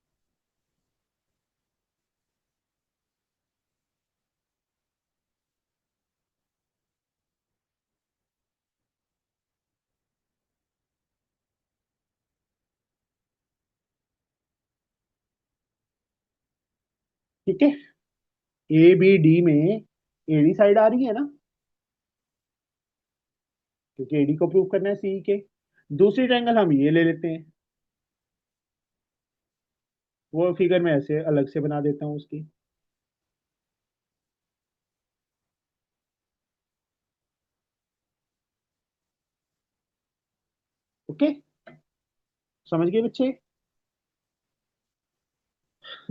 ठीक है, ABD में AD साइड आ रही है ना, क्योंकि AD को प्रूव करना है CE के। दूसरी ट्रायंगल हम ये ले लेते हैं, वो फिगर में ऐसे अलग से बना देता हूं उसकी। ओके, समझ गए बच्चे?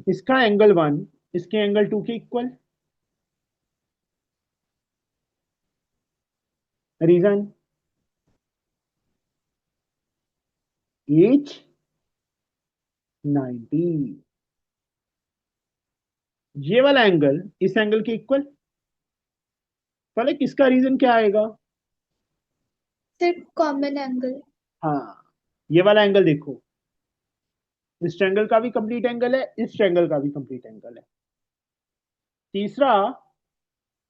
इसका एंगल 1 इसके एंगल 2 के इक्वल। रीजन, एज 90, ये वाला एंगल इस एंगल के इक्वल। पहले किसका रीजन क्या आएगा? Sir common angle. हाँ, ये वाला एंगल देखो, इस ट्रायंगल का भी कंप्लीट एंगल है, इस ट्रायंगल का भी कंप्लीट एंगल है। तीसरा,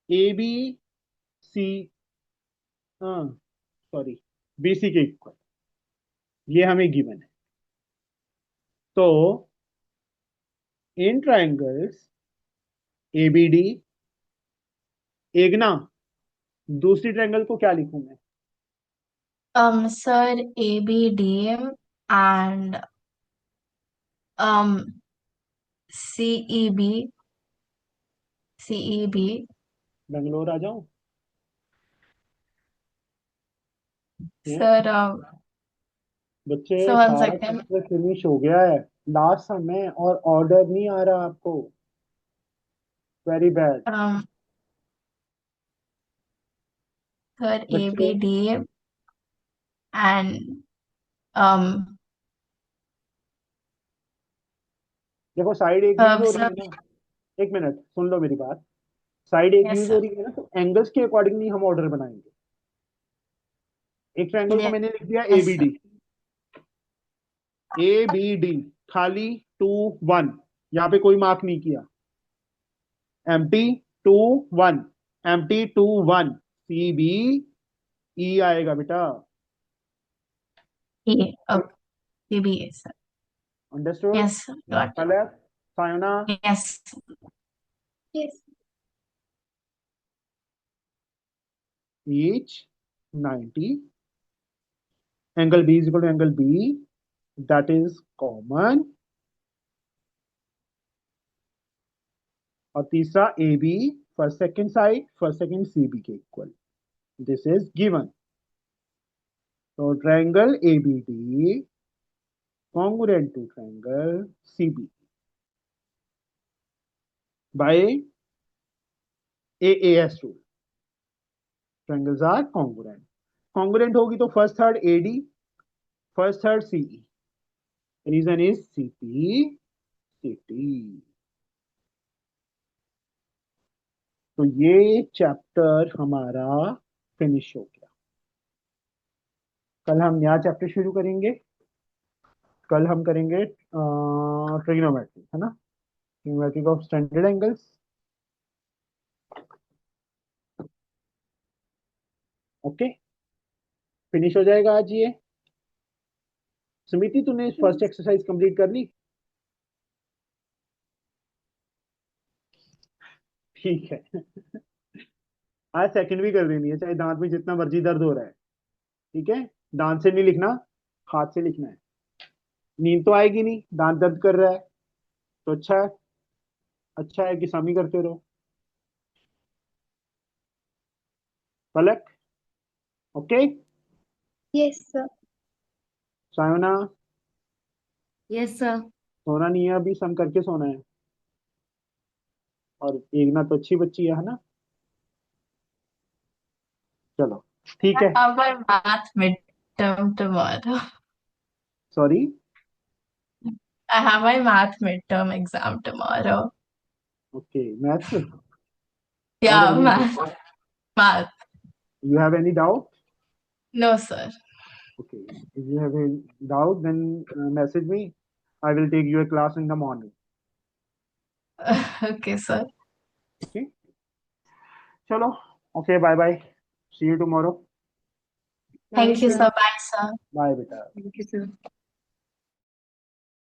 ए बी सी, हाँ सॉरी, BC के इक्वल, ये हमें गिवन है। तो इन ट्रायंगल्स ABD, एक ना, दूसरी ट्रायंगल को क्या लिखूं मैं? Sir, ABD and CEB, CEB. Bangalore आ जाऊं? Sir, बच्चे so one सारा second. चैप्टर फिनिश हो गया है, लास्ट समय और ऑर्डर नहीं आ रहा आपको, वेरी बैड। Sir, बच्चे ABD and um देखो, साइड एक यूज हो रही sir, है ना, एक मिनट सुन लो मेरी बात। साइड एक yes यूज हो sir, रही है ना, तो एंगल्स के अकॉर्डिंगली हम ऑर्डर बनाएंगे। एक ट्रायंगल को yes मैंने लिख दिया yes sir. ABD, ABD खाली 2 1, यहाँ पे कोई मार्क नहीं किया, एम्प्टी 2 1, एम्प्टी 2 1, CBE आएगा बेटा। Okay, CEB, yes sir. Understood? Yes sir, got it. Colour Sayona. Yes. Yes. Each 90, angle B is equal to angle B, that is common। और तीसरा AB first second side, first second CB के equal, this is given. तो triangle ABD congruent to triangle CB by AAS rule, triangles are congruent। congruent होगी तो first third AD, first third CE, reason is CP CT। तो ये chapter हमारा finish हो गया। कल हम नया चैप्टर शुरू करेंगे, कल हम करेंगे ट्रिग्नोमेट्री, है ना, trigonometry of standard angles. Okay, finish हो जाएगा आज ये। सुमिति, तूने फर्स्ट एक्सरसाइज कंप्लीट कर ली? ठीक है। आज सेकंड भी कर देनी है, चाहे दांत में जितना मर्जी दर्द हो रहा है। ठीक है, दांत से नहीं लिखना, हाथ से लिखना है। नींद तो आएगी नहीं, दांत दर्द कर रहा है, तो अच्छा है कि सामी करते रहो। Palak, okay. Yes, sir. Sayona, Yes, sir. सोना नहीं है अभी, सम करके सोना है। और एक ना तो अच्छी बच्ची है ना। चलो ठीक I है। have my math midterm tomorrow. Sorry, I have my math midterm exam tomorrow. Okay, maths. Yeah, math. Math. You have any doubt? No, sir. Okay. If you have any doubt, then message me. I will take your class in the morning. Okay, sir. Okay. Chalo. Okay. Bye bye. See you tomorrow. Thank you, sir. sir. Bye, sir. Bye, beta. Thank you, sir.